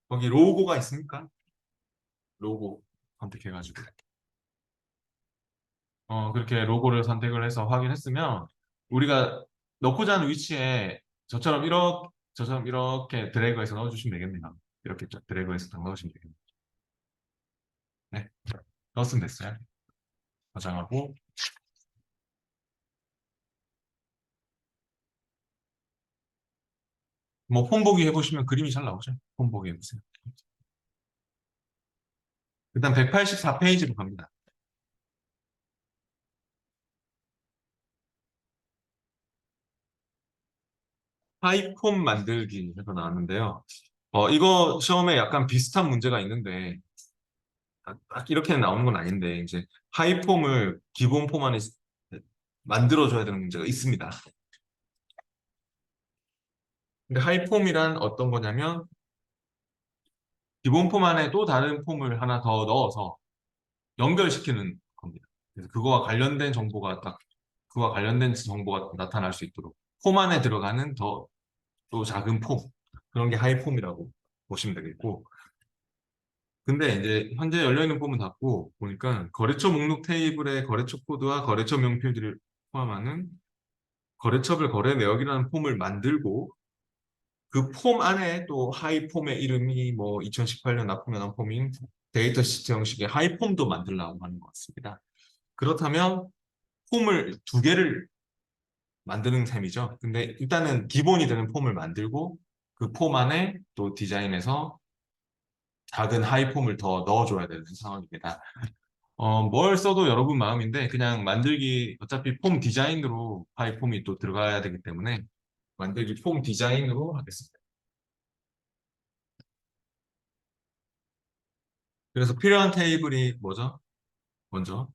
거기 로고가 있습니까? 로고 선택해가지고 그렇게 로고를 선택을 해서 확인했으면 우리가 넣고자 하는 위치에 저처럼 이렇게 드래그해서 넣어주시면 되겠네요. 이렇게 드래그해서 딱 넣으시면 되겠네요. 네, 넣었으면 됐어요. 저장하고 뭐 폼보기 해보시면 그림이 잘 나오죠. 폼보기 해보세요. 일단 184페이지로 갑니다. 하이폼 만들기 해서 나왔는데요. 이거 시험에 약간 비슷한 문제가 있는데 딱 이렇게 나오는 건 아닌데 이제 하이폼을 기본 폼 안에 만들어줘야 되는 문제가 있습니다. 근데 하이폼이란 어떤 거냐면 기본 폼 안에 또 다른 폼을 하나 더 넣어서 연결시키는 겁니다. 그래서 그와 관련된 정보가 나타날 수 있도록 폼 안에 들어가는 더 또 작은 폼 그런 게 하이폼이라고 보시면 되겠고 근데 이제 현재 열려있는 폼은 닫고 보니까 거래처 목록 테이블의 거래처 코드와 거래처 명필들을 포함하는 거래처별 거래 내역이라는 폼을 만들고 그 폼 안에 또 하이폼의 이름이 뭐 2018년 납품연한 폼인 데이터 시트 형식의 하이폼도 만들려고 하는 것 같습니다. 그렇다면 폼을 두 개를 만드는 셈이죠. 근데 일단은 기본이 되는 폼을 만들고 그 폼 안에 또 디자인해서 작은 하이폼을 더 넣어줘야 되는 상황입니다. 뭘 써도 여러분 마음인데 그냥 만들기 어차피 폼 디자인으로 하이폼이 또 들어가야 되기 때문에 만들기 폼 디자인으로 하겠습니다. 그래서 필요한 테이블이 뭐죠? 먼저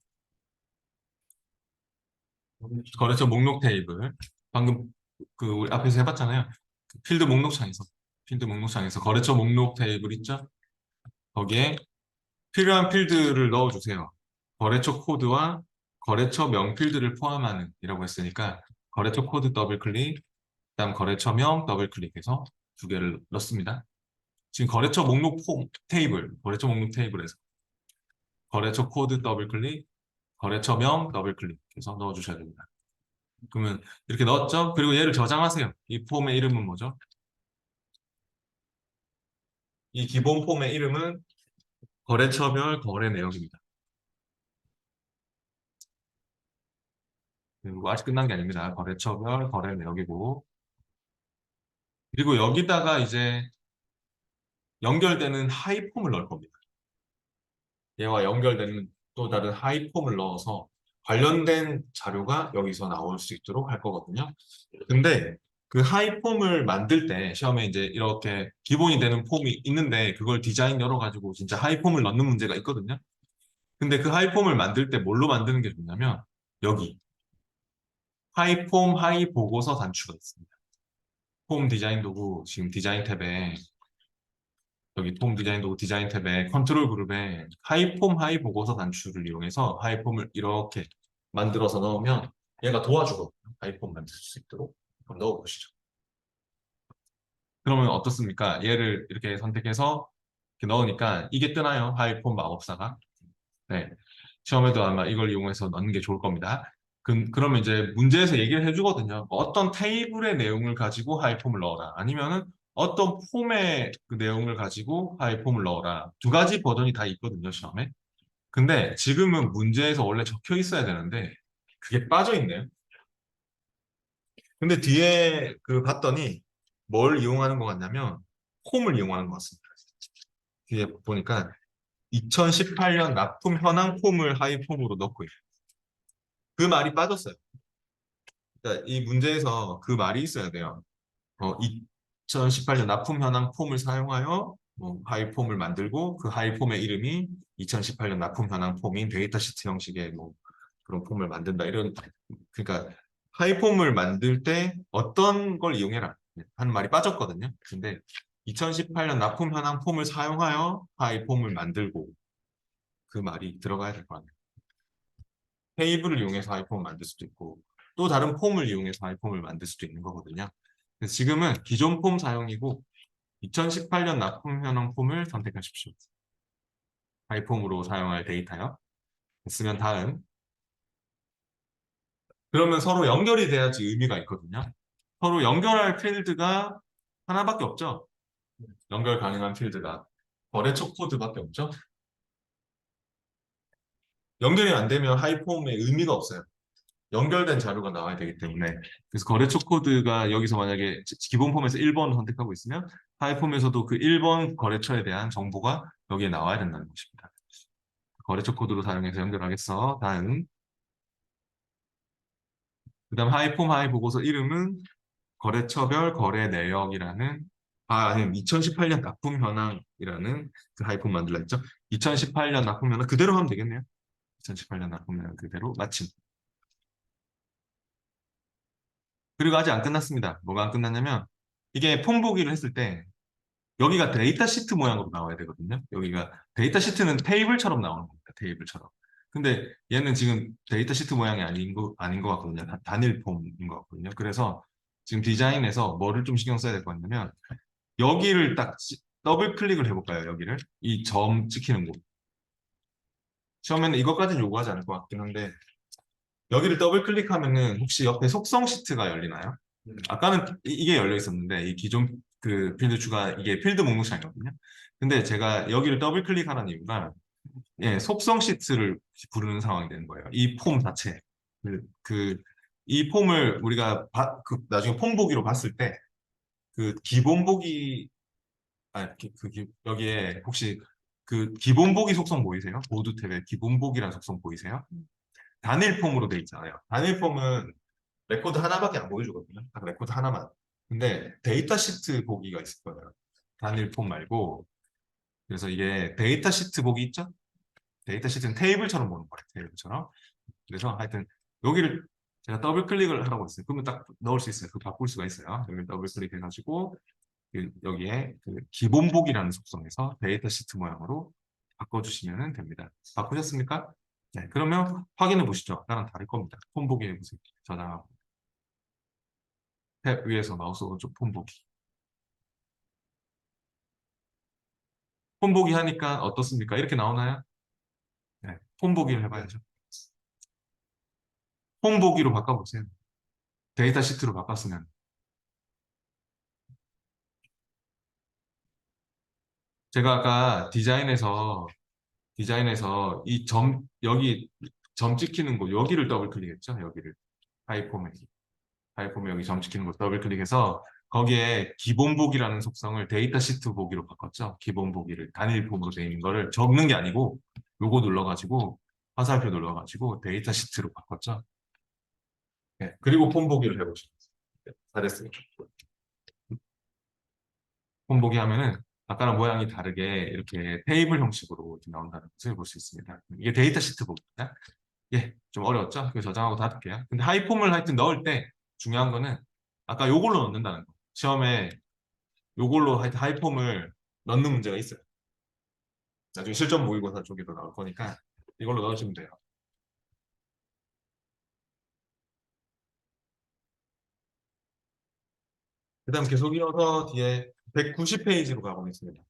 거래처 목록 테이블. 방금 그 우리 앞에서 해봤잖아요. 그 필드 목록창에서 거래처 목록 테이블 있죠? 거기에 필요한 필드를 넣어주세요. 거래처 코드와 거래처 명필드를 포함하는 이라고 했으니까 거래처 코드 더블 클릭, 그다음 거래처명 더블 클릭해서 두 개를 넣습니다. 지금 거래처 목록 테이블에서 거래처 코드 더블 클릭, 거래처명 더블 클릭해서 넣어주셔야 됩니다. 그러면 이렇게 넣었죠? 그리고 얘를 저장하세요. 이 폼의 이름은 뭐죠? 이 기본 폼의 이름은 거래처별 거래 내역입니다. 그리고 아직 끝난 게 아닙니다. 거래처별 거래 내역이고 그리고 여기다가 이제 연결되는 하이폼을 넣을 겁니다. 얘와 연결되는 또 다른 하이폼을 넣어서 관련된 자료가 여기서 나올 수 있도록 할 거거든요. 근데 그 하이폼을 만들 때 시험에 이제 이렇게 기본이 되는 폼이 있는데 그걸 디자인 열어가지고 진짜 하이폼을 넣는 문제가 있거든요. 근데 그 하이폼을 만들 때 뭘로 만드는 게 좋냐면 여기 하이폼 하이 보고서 단추가 있습니다. 폼 디자인 도구 지금 디자인 탭에 여기 폼 디자인 도구 디자인 탭에 컨트롤 그룹에 하이폼 하이 보고서 단추를 이용해서 하이폼을 이렇게 만들어서 넣으면 얘가 도와주거든요. 하이폼 만들 수 있도록 한번 넣어보시죠. 그러면 어떻습니까? 얘를 이렇게 선택해서 이렇게 넣으니까 이게 뜨나요? 하이폼 마법사가. 네. 시험에도 아마 이걸 이용해서 넣는 게 좋을 겁니다. 그러면 이제 문제에서 얘기를 해주거든요. 어떤 테이블의 내용을 가지고 하이폼을 넣어라. 아니면은 어떤 폼의 그 내용을 가지고 하이폼을 넣어라. 두 가지 버전이 다 있거든요, 시험에. 근데 지금은 문제에서 원래 적혀 있어야 되는데 그게 빠져 있네요. 근데 뒤에 그 봤더니 뭘 이용하는 것 같냐면 폼을 이용하는 것 같습니다. 뒤에 보니까 2018년 납품 현황 폼을 하이폼으로 넣고 있어요. 그 말이 빠졌어요. 그러니까 이 문제에서 그 말이 있어야 돼요. 2018년 납품 현황 폼을 사용하여 뭐 하이폼을 만들고 그 하이폼의 이름이 2018년 납품 현황 폼인 데이터 시트 형식의 뭐 그런 폼을 만든다. 이런 그러니까 하이폼을 만들 때 어떤 걸 이용해라 하는 말이 빠졌거든요. 근데 2018년 납품 현황 폼을 사용하여 하이폼을 만들고 그 말이 들어가야 될 것 같아요. 테이블을 이용해서 하이폼을 만들 수도 있고 또 다른 폼을 이용해서 하이폼을 만들 수도 있는 거거든요. 그래서 지금은 기존 폼 사용이고 2018년 납품 현황 폼을 선택하십시오. 하이폼으로 사용할 데이터요. 쓰면 다음. 그러면 서로 연결이 돼야지 의미가 있거든요. 서로 연결할 필드가 하나밖에 없죠. 연결 가능한 필드가 거래처 코드밖에 없죠. 연결이 안 되면 하이폼의 의미가 없어요. 연결된 자료가 나와야 되기 때문에 그래서 거래처 코드가 여기서 만약에 기본 폼에서 1번 선택하고 있으면 하이폼에서도 그 1번 거래처에 대한 정보가 여기에 나와야 된다는 것입니다. 거래처 코드로 사용해서 연결하겠어. 다음. 그다음 하이폼 하이 보고서 이름은 거래처별 거래 내역이라는 아니 2018년 납품 현황이라는 그 하이폼 만들라 했죠. 2018년 납품 현황 그대로 하면 되겠네요. 2018년 납품 현황 그대로 마침. 그리고 아직 안 끝났습니다. 뭐가 안 끝났냐면 이게 폼 보기를 했을 때 여기가 데이터 시트 모양으로 나와야 되거든요. 여기가 데이터 시트는 테이블처럼 나오는 겁니다. 테이블처럼. 근데 얘는 지금 데이터 시트 모양이 아닌 것 같거든요. 단일 폼인 것 같거든요. 그래서 지금 디자인에서 뭐를 좀 신경 써야 될 것 같냐면 여기를 딱 더블 클릭을 해볼까요? 여기를. 이 점 찍히는 곳. 처음에는 이것까지는 요구하지 않을 것 같긴 한데 여기를 더블 클릭하면은 혹시 옆에 속성 시트가 열리나요? 아까는 이게 열려 있었는데 이 기존 그 필드 추가 이게 필드 목록창이거든요. 근데 제가 여기를 더블 클릭하는 이유가 예, 속성 시트를 부르는 상황이 되는 거예요. 이 폼 자체. 이 폼을 우리가 나중에 폼 보기로 봤을 때 그 기본 보기 여기에 혹시 그 기본 보기 속성 보이세요? 모드 탭에 기본 보기라는 속성 보이세요? 단일 폼으로 돼 있잖아요. 단일 폼은 레코드 하나밖에 안 보여주거든요. 딱 레코드 하나만. 근데 데이터 시트 보기가 있을 거예요. 단일 폼 말고. 그래서 이게 데이터 시트 보기 있죠? 데이터 시트는 테이블처럼 보는 거예요. 테이블처럼. 그래서 하여튼 여기를 제가 더블 클릭을 하라고 했어요. 그러면 딱 넣을 수 있어요. 그 바꿀 수가 있어요. 여기 더블 클릭해가지고 여기에 그 기본 보기라는 속성에서 데이터 시트 모양으로 바꿔주시면 됩니다. 바꾸셨습니까? 네, 그러면 확인해 보시죠. 나랑 다를 겁니다. 폼 보기 해보세요. 저장하고 탭 위에서 마우스 오른쪽 폼 보기. 폼 보기 하니까 어떻습니까? 이렇게 나오나요? 네, 폼 보기를 해봐야죠. 폼 보기로 바꿔보세요. 데이터 시트로 바꿨으면 제가 아까 디자인에서 이 여기 점 찍히는 곳 여기를 더블 클릭했죠. 여기를 하이폼에 여기 점 찍히는 곳 더블 클릭해서 거기에 기본 보기라는 속성을 데이터 시트 보기로 바꿨죠. 기본 보기를 단일 폼으로 되어 있는 거를 적는 게 아니고 요거 눌러가지고 화살표 눌러가지고 데이터 시트로 바꿨죠. 네, 그리고 폼 보기를 해보시죠. 네, 잘했습니다. 폼 보기 하면은 아까랑 모양이 다르게 이렇게 테이블 형식으로 이렇게 나온다는 것을 볼 수 있습니다. 이게 데이터 시트 보기입니다. 예, 좀 어려웠죠? 그래서 저장하고 닫을게요. 근데 하이폼을 하여튼 넣을 때 중요한 거는 아까 요걸로 넣는다는 거. 시험에 요걸로 하여튼 하이폼을 넣는 문제가 있어요. 나중에 실전 모의고사 쪽에도 나올 거니까 이걸로 넣으시면 돼요. 그 다음 계속 이어서 뒤에 190페이지로 가보겠습니다.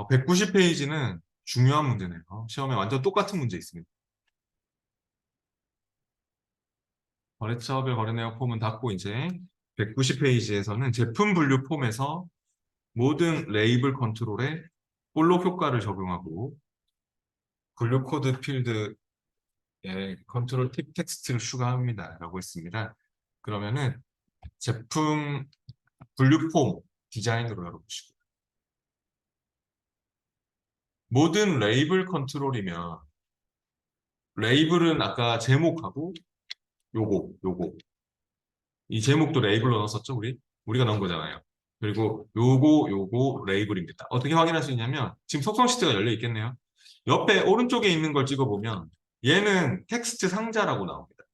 190페이지는 중요한 문제네요. 시험에 완전 똑같은 문제 있습니다. 거래처별 거래내역 폼은 닫고 이제 190페이지에서는 제품 분류 폼에서 모든 레이블 컨트롤에 볼록 효과를 적용하고 분류 코드 필드에 컨트롤 팁 텍스트를 추가합니다. 라고 했습니다. 그러면은 제품 분류 폼 디자인으로 열어보시고 모든 레이블 컨트롤이면 레이블은 아까 제목하고 요거 이 제목도 레이블로 넣었었죠, 우리가 넣은 거잖아요. 그리고 요거 레이블입니다. 어떻게 확인할 수 있냐면 지금 속성 시트가 열려 있겠네요. 옆에 오른쪽에 있는 걸 찍어보면 얘는 텍스트 상자라고 나옵니다.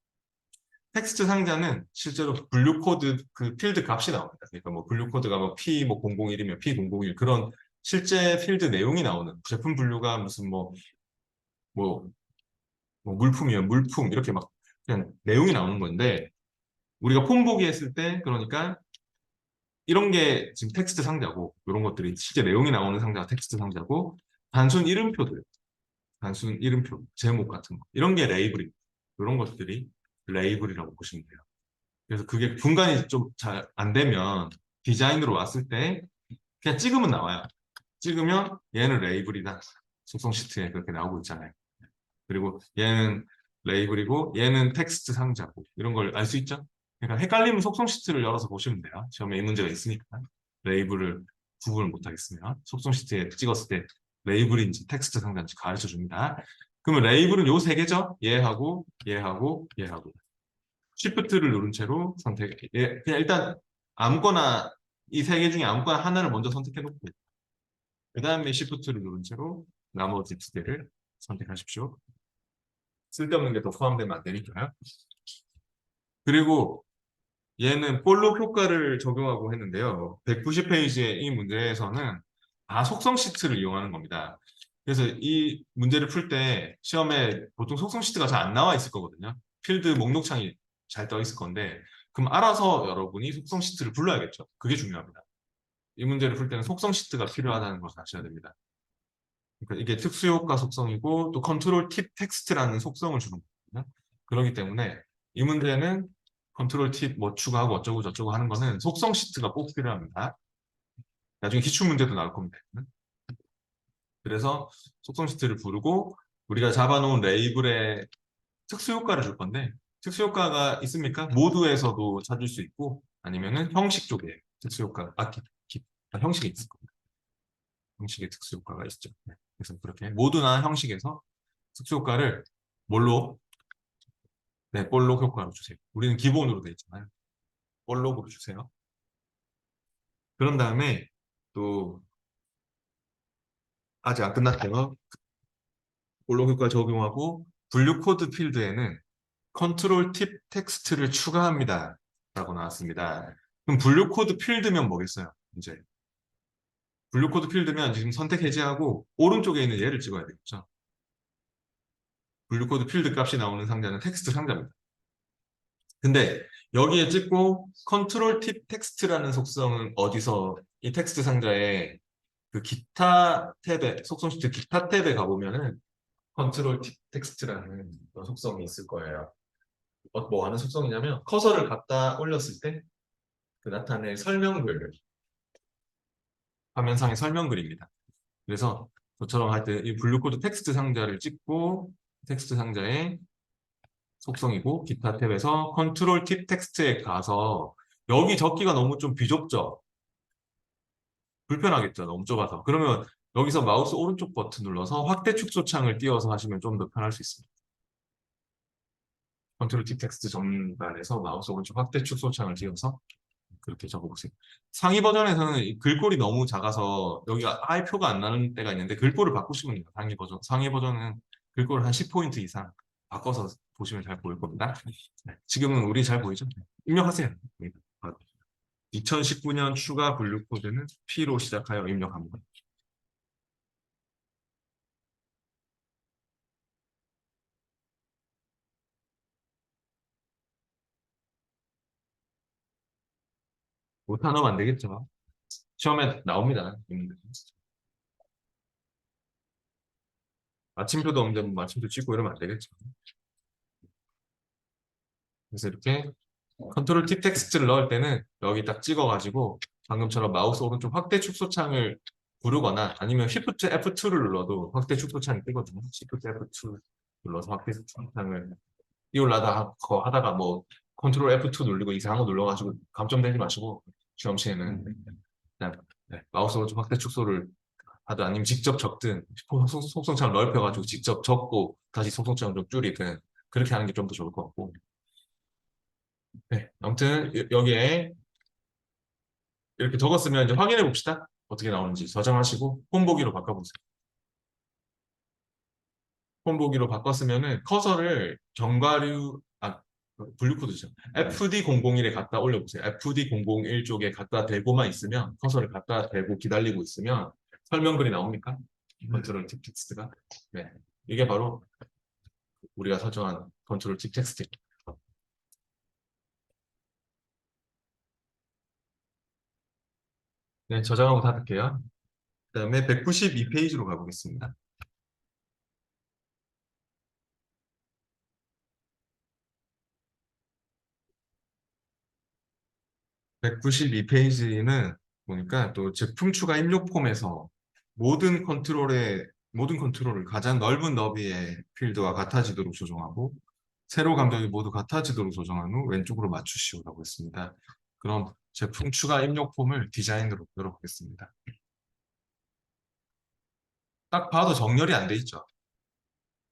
텍스트 상자는 실제로 분류 코드 그 필드 값이 나옵니다. 그러니까 뭐 분류 코드가 뭐 P 뭐 001이면 P001 그런 실제 필드 내용이 나오는 제품 분류가 무슨 뭐, 뭐 물품이면 물품 이렇게 막 그냥 내용이 나오는 건데 우리가 폼 보기 했을 때 그러니까 이런 게 지금 텍스트 상자고 이런 것들이 실제 내용이 나오는 상자가 텍스트 상자고 단순 이름표들 단순 이름표 제목 같은 거 이런 게 레이블입니다. 이런 것들이 레이블이라고 보시면 돼요. 그래서 그게 분간이 좀 잘 안 되면 디자인으로 왔을 때 그냥 찍으면 나와요. 찍으면 얘는 레이블이다. 속성 시트에 그렇게 나오고 있잖아요. 그리고 얘는 레이블이고 얘는 텍스트 상자고 이런 걸 알 수 있죠? 그러니까 헷갈리면 속성 시트를 열어서 보시면 돼요. 시험에 이 문제가 있으니까 레이블을 구분을 못하겠으면 속성 시트에 찍었을 때 레이블인지 텍스트 상자인지 가르쳐 줍니다. 그러면 레이블은 요 세 개죠? 얘하고 쉬프트를 누른 채로 선택. 그냥 일단 아무거나 이 세 개 중에 아무거나 하나를 먼저 선택해 놓고 그 다음에 쉬프트를 누른 채로 나머지 두 개를 선택하십시오. 쓸데없는 게 더 포함되면 안 되니까요. 그리고 얘는 볼록 효과를 적용하고 했는데요. 190페이지의 이 문제에서는 다 속성 시트를 이용하는 겁니다. 그래서 이 문제를 풀 때 시험에 보통 속성 시트가 잘 안 나와 있을 거거든요. 필드 목록창이 잘 떠 있을 건데 그럼 알아서 여러분이 속성 시트를 불러야겠죠. 그게 중요합니다. 이 문제를 풀 때는 속성 시트가 필요하다는 것을 아셔야 됩니다. 그러니까 이게 특수효과 속성이고 또 컨트롤 팁 텍스트라는 속성을 주는 거거든요. 그렇기 때문에 이 문제는 컨트롤 팁 뭐 추가하고 어쩌고 저쩌고 하는 거는 속성 시트가 꼭 필요합니다. 나중에 기출 문제도 나올 겁니다. 그래서 속성 시트를 부르고 우리가 잡아놓은 레이블에 특수효과를 줄 건데 특수효과가 있습니까? 모두에서도 찾을 수 있고 아니면은 형식 쪽에 특수효과 형식이 있을 겁니다. 형식의 특수효과가 있죠. 네. 그래서 그렇게 모두나 형식에서 특수효과를 뭘로? 네, 볼록 효과로 주세요. 우리는 기본으로 돼 있잖아요. 볼록으로 주세요. 그런 다음에 또 아직 안 끝났대요. 볼록 효과 적용하고 분류 코드 필드에는 컨트롤 팁 텍스트를 추가합니다. 라고 나왔습니다. 그럼 분류 코드 필드면 뭐겠어요? 이제 분류 코드 필드면 지금 선택 해제하고 오른쪽에 있는 얘를 찍어야 되겠죠. 분류 코드 필드 값이 나오는 상자는 텍스트 상자입니다. 근데 여기에 찍고 컨트롤 팁 텍스트라는 속성은 어디서 이 텍스트 상자에 그 기타 탭에 속성 시트 기타 탭에 가보면은 컨트롤 팁 텍스트라는 그런 속성이 있을 거예요. 뭐 하는 속성이냐면 커서를 갖다 올렸을 때 그 나타낼 설명글 화면상의 설명글입니다. 그래서 저처럼 할 때 이 블루코드 텍스트 상자를 찍고 텍스트 상자에 속성이고 기타 탭에서 컨트롤 팁 텍스트에 가서 여기 적기가 너무 좀 비좁죠. 불편하겠죠. 너무 좁아서. 그러면 여기서 마우스 오른쪽 버튼 눌러서 확대 축소 창을 띄워서 하시면 좀 더 편할 수 있습니다. 컨트롤 팁 텍스트 전반에서 마우스 오른쪽 확대 축소 창을 띄워서 그렇게 적어보세요. 상위 버전에서는 이 글꼴이 너무 작아서 여기가 아예 표가 안 나는 때가 있는데 글꼴을 바꾸시면 돼요. 상위 버전. 상위 버전은 글꼴을 한 10포인트 이상 바꿔서 보시면 잘 보일 겁니다. 네, 지금은 우리 잘 보이죠? 네, 입력하세요. 2019년 추가 분류 코드는 P로 시작하여 입력합니다. 못하면 안 되겠죠. 시험에 나옵니다. 마침표도 없는데 뭐 마침표 찍고 이러면 안 되겠죠. 그래서 이렇게 컨트롤 T 텍스트를 넣을 때는 여기 딱 찍어가지고 방금처럼 마우스 오른쪽 확대 축소창을 부르거나 아니면 Shift F2를 눌러도 확대 축소창이 뜨거든요. Shift F2 눌러서 확대 축소창을 띄우려다 하다가 뭐 컨트롤 F2 눌리고 이상한 거 눌러가지고 감점되지 마시고 시험 시에는 그냥 마우스 오른쪽 확대 축소를 하든 아니면 직접 적든 속성창을 넓혀가지고 직접 적고 다시 속성창을 좀 줄이든 그렇게 하는 게 좀 더 좋을 것 같고 네, 아무튼 여기에 이렇게 적었으면 이제 확인해 봅시다. 어떻게 나오는지 저장하시고 홈 보기로 바꿔보세요. 홈 보기로 바꿨으면은 커서를 분류코드죠. FD001에 갖다 올려보세요. FD001 쪽에 갖다 대고만 있으면 커서를 갖다 대고 기다리고 있으면 설명글이 나옵니까? 컨트롤 팁 텍스트가. 네, 이게 바로 우리가 설정한 컨트롤 팁 텍스트. 네, 저장하고 닫을게요. 그다음에 192페이지로 가보겠습니다. 192페이지는 보니까 또 제품 추가 입력 폼에서 모든 컨트롤을 가장 넓은 너비의 필드와 같아지도록 조정하고 세로 간격이 모두 같아지도록 조정한 후 왼쪽으로 맞추시오라고 했습니다. 그럼 제품 추가 입력 폼을 디자인으로 열어보겠습니다. 딱 봐도 정렬이 안 돼 있죠.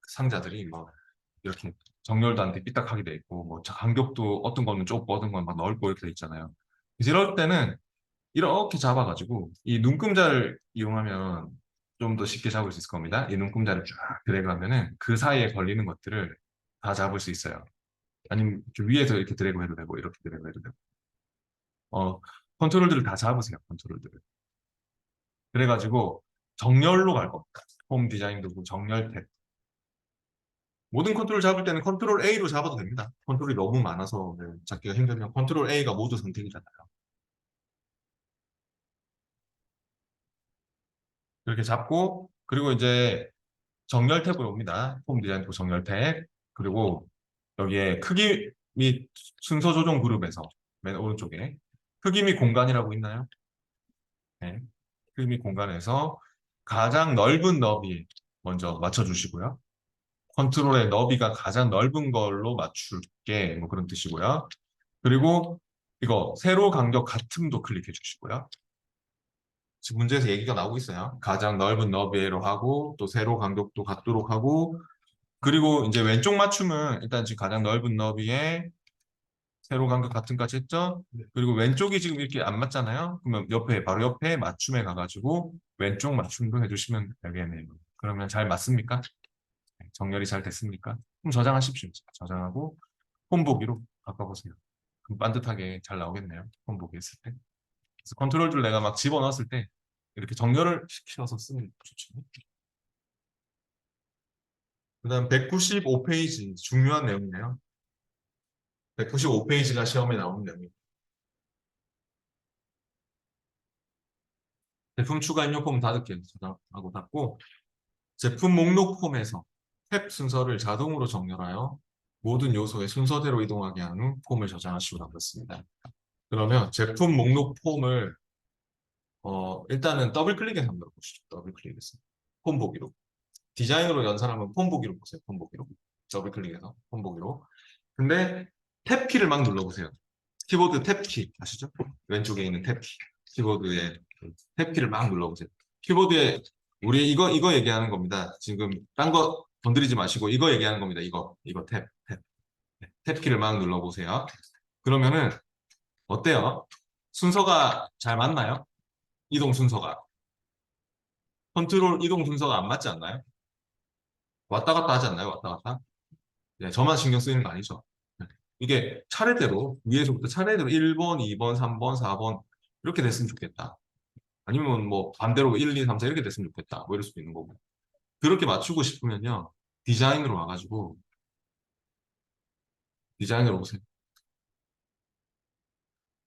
상자들이 뭐 이렇게 정렬도 안 돼 삐딱하게 돼 있고 뭐 간격도 어떤 거는 좁고 어떤 건 막 넓고 이렇게 돼 있잖아요. 이럴 때는 이렇게 잡아가지고 이 눈금자를 이용하면 좀 더 쉽게 잡을 수 있을 겁니다. 이 눈금자를 쫙 드래그하면은 그 사이에 걸리는 것들을 다 잡을 수 있어요. 아니면 이렇게 위에서 이렇게 드래그 해도 되고 이렇게 드래그 해도 되고 컨트롤들을 다 잡으세요. 컨트롤들을. 그래가지고 정렬로 갈 겁니다. 홈 디자인 도구 정렬 탭. 모든 컨트롤 잡을 때는 컨트롤 A로 잡아도 됩니다. 컨트롤이 너무 많아서 잡기가 힘들면 컨트롤 A가 모두 선택이잖아요. 그렇게 잡고 그리고 이제 정렬 탭으로 옵니다. 폼 디자인 도구 정렬 탭. 그리고 여기에 크기 및 순서 조정 그룹에서 맨 오른쪽에 크기 및 공간이라고 있나요? 네. 크기 및 공간에서 가장 넓은 너비 먼저 맞춰주시고요. 컨트롤의 너비가 가장 넓은 걸로 맞출게 뭐 그런 뜻이고요. 그리고 이거 세로 간격 같음도 클릭해 주시고요. 지금 문제에서 얘기가 나오고 있어요. 가장 넓은 너비로 하고 또 세로 간격도 같도록 하고 그리고 이제 왼쪽 맞춤은 일단 지금 가장 넓은 너비에 세로 간격 같음까지 했죠. 그리고 왼쪽이 지금 이렇게 안 맞잖아요. 그러면 옆에 바로 옆에 맞춤에 가가지고 왼쪽 맞춤도 해주시면 되겠네요. 그러면 잘 맞습니까? 네, 정렬이 잘 됐습니까? 그럼 저장하십시오. 저장하고 홈 보기로 바꿔보세요. 그럼 반듯하게 잘 나오겠네요. 홈 보기 했을 때. 그래서 컨트롤 내가 막 집어넣었을 때 이렇게 정렬을 시켜서 쓰면 좋죠. 그다음 195페이지 중요한 내용이네요. 195페이지가 시험에 나오는 내용입니다. 제품 추가 입력 폼 닫을게요. 저장하고 닫고 제품 목록 폼에서 탭 순서를 자동으로 정렬하여 모든 요소의 순서대로 이동하게 한 후 폼을 저장하시고 했습니다. 그러면 제품 목록 폼을 일단은 더블 클릭해서 한번 보시죠. 더블 클릭해서 폼 보기로 디자인으로 연산하면 폼 보기로 보세요. 폼 보기로 더블 클릭해서 폼 보기로 근데 탭 키를 막 눌러보세요. 키보드 탭 키 아시죠? 왼쪽에 있는 탭 키. 키보드에 탭 키를 막 눌러보세요. 키보드에 우리 이거 얘기하는 겁니다. 지금 딴 거 건드리지 마시고 이거 얘기하는 겁니다. 이거 탭. 네, 탭 키를 막 눌러보세요. 그러면은 어때요? 순서가 잘 맞나요? 이동 순서가. 컨트롤 이동 순서가 안 맞지 않나요? 왔다 갔다 하지 않나요? 왔다 갔다? 네, 저만 신경 쓰이는 거 아니죠? 네. 이게 차례대로 위에서부터 차례대로 1번, 2번, 3번, 4번 이렇게 됐으면 좋겠다. 아니면 뭐 반대로 1, 2, 3, 4 이렇게 됐으면 좋겠다. 뭐 이럴 수도 있는 거고. 그렇게 맞추고 싶으면요. 디자인으로 와가지고 디자인으로 오세요.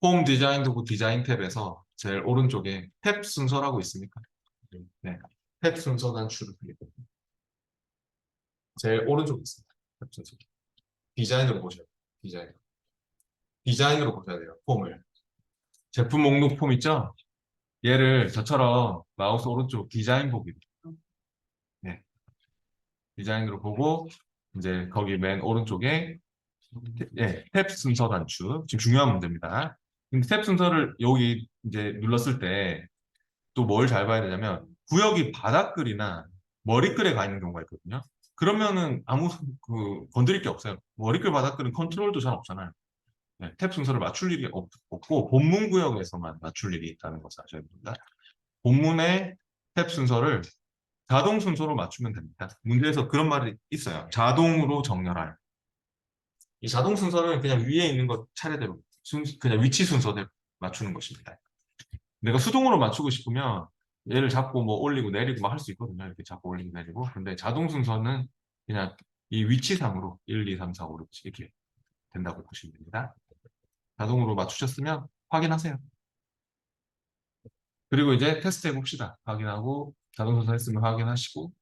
홈 디자인 도구 디자인 탭에서 제일 오른쪽에 탭 순서라고 있습니까? 네. 탭 순서 단추를 클릭해요. 제일 오른쪽에 있습니다. 탭 순서. 디자인으로 보셔야 돼요. 디자인. 디자인으로 보셔야 돼요. 폼을. 제품 목록 폼 있죠? 얘를 저처럼 마우스 오른쪽 디자인 보기로. 네. 디자인으로 보고, 이제 거기 맨 오른쪽에 예, 탭 순서 단축. 지금 중요한 문제입니다. 근데 탭 순서를 여기 이제 눌렀을 때 또 뭘 잘 봐야 되냐면 구역이 바닥글이나 머리글에 가 있는 경우가 있거든요. 그러면은 아무 건드릴 게 없어요. 머리글 바닥글은 컨트롤도 잘 없잖아요. 네, 탭 순서를 맞출 일이 없고 본문 구역에서만 맞출 일이 있다는 것을 아셔야 됩니다. 본문의 탭 순서를 자동 순서로 맞추면 됩니다. 문제에서 그런 말이 있어요. 자동으로 정렬할. 이 자동 순서는 그냥 위에 있는 것 차례대로 그냥 위치 순서대로 맞추는 것입니다. 내가 수동으로 맞추고 싶으면 얘를 잡고 뭐 올리고 내리고 막 할 수 있거든요. 이렇게 잡고 올리고 내리고. 근데 자동 순서는 그냥 이 위치상으로 1, 2, 3, 4, 5, 6, 7 이렇게 된다고 보시면 됩니다. 자동으로 맞추셨으면 확인하세요. 그리고 이제 테스트 해봅시다. 확인하고 자동 순서 했으면 확인하시고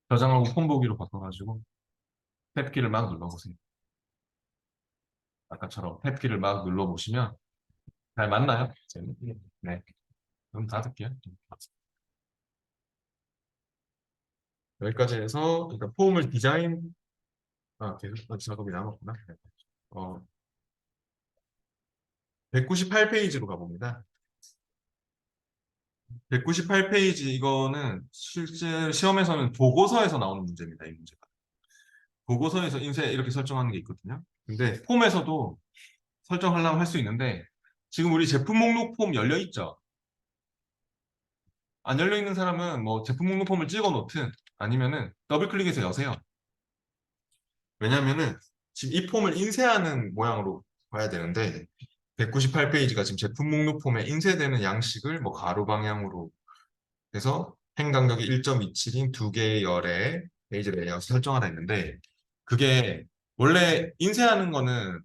저장하고 폰 보기로 바꿔가지고 탭키를 막 눌러보세요. 아까처럼 탭키를 막 눌러보시면 잘 맞나요? 네. 그럼 닫을게요. 여기까지 해서 일단 폼을 디자인 계속 작업이 남았구나. 네. 어, 198페이지로 가봅니다. 198페이지 이거는 실제 시험에서는 보고서에서 나오는 문제입니다. 이 문제가. 보고서에서 인쇄 이렇게 설정하는 게 있거든요. 근데 폼에서도 설정하려면 할 수 있는데 지금 우리 제품 목록 폼 열려 있죠? 안 열려 있는 사람은 뭐 제품 목록 폼을 찍어 놓든 아니면은 더블 클릭해서 여세요. 왜냐면은 지금 이 폼을 인쇄하는 모양으로 봐야 되는데 198페이지가 지금 제품 목록 폼에 인쇄되는 양식을 뭐 가로 방향으로 해서 행 간격이 1.27인 두 개의 열의 페이지 레이아웃 설정하라 했는데 그게 원래 인쇄하는 거는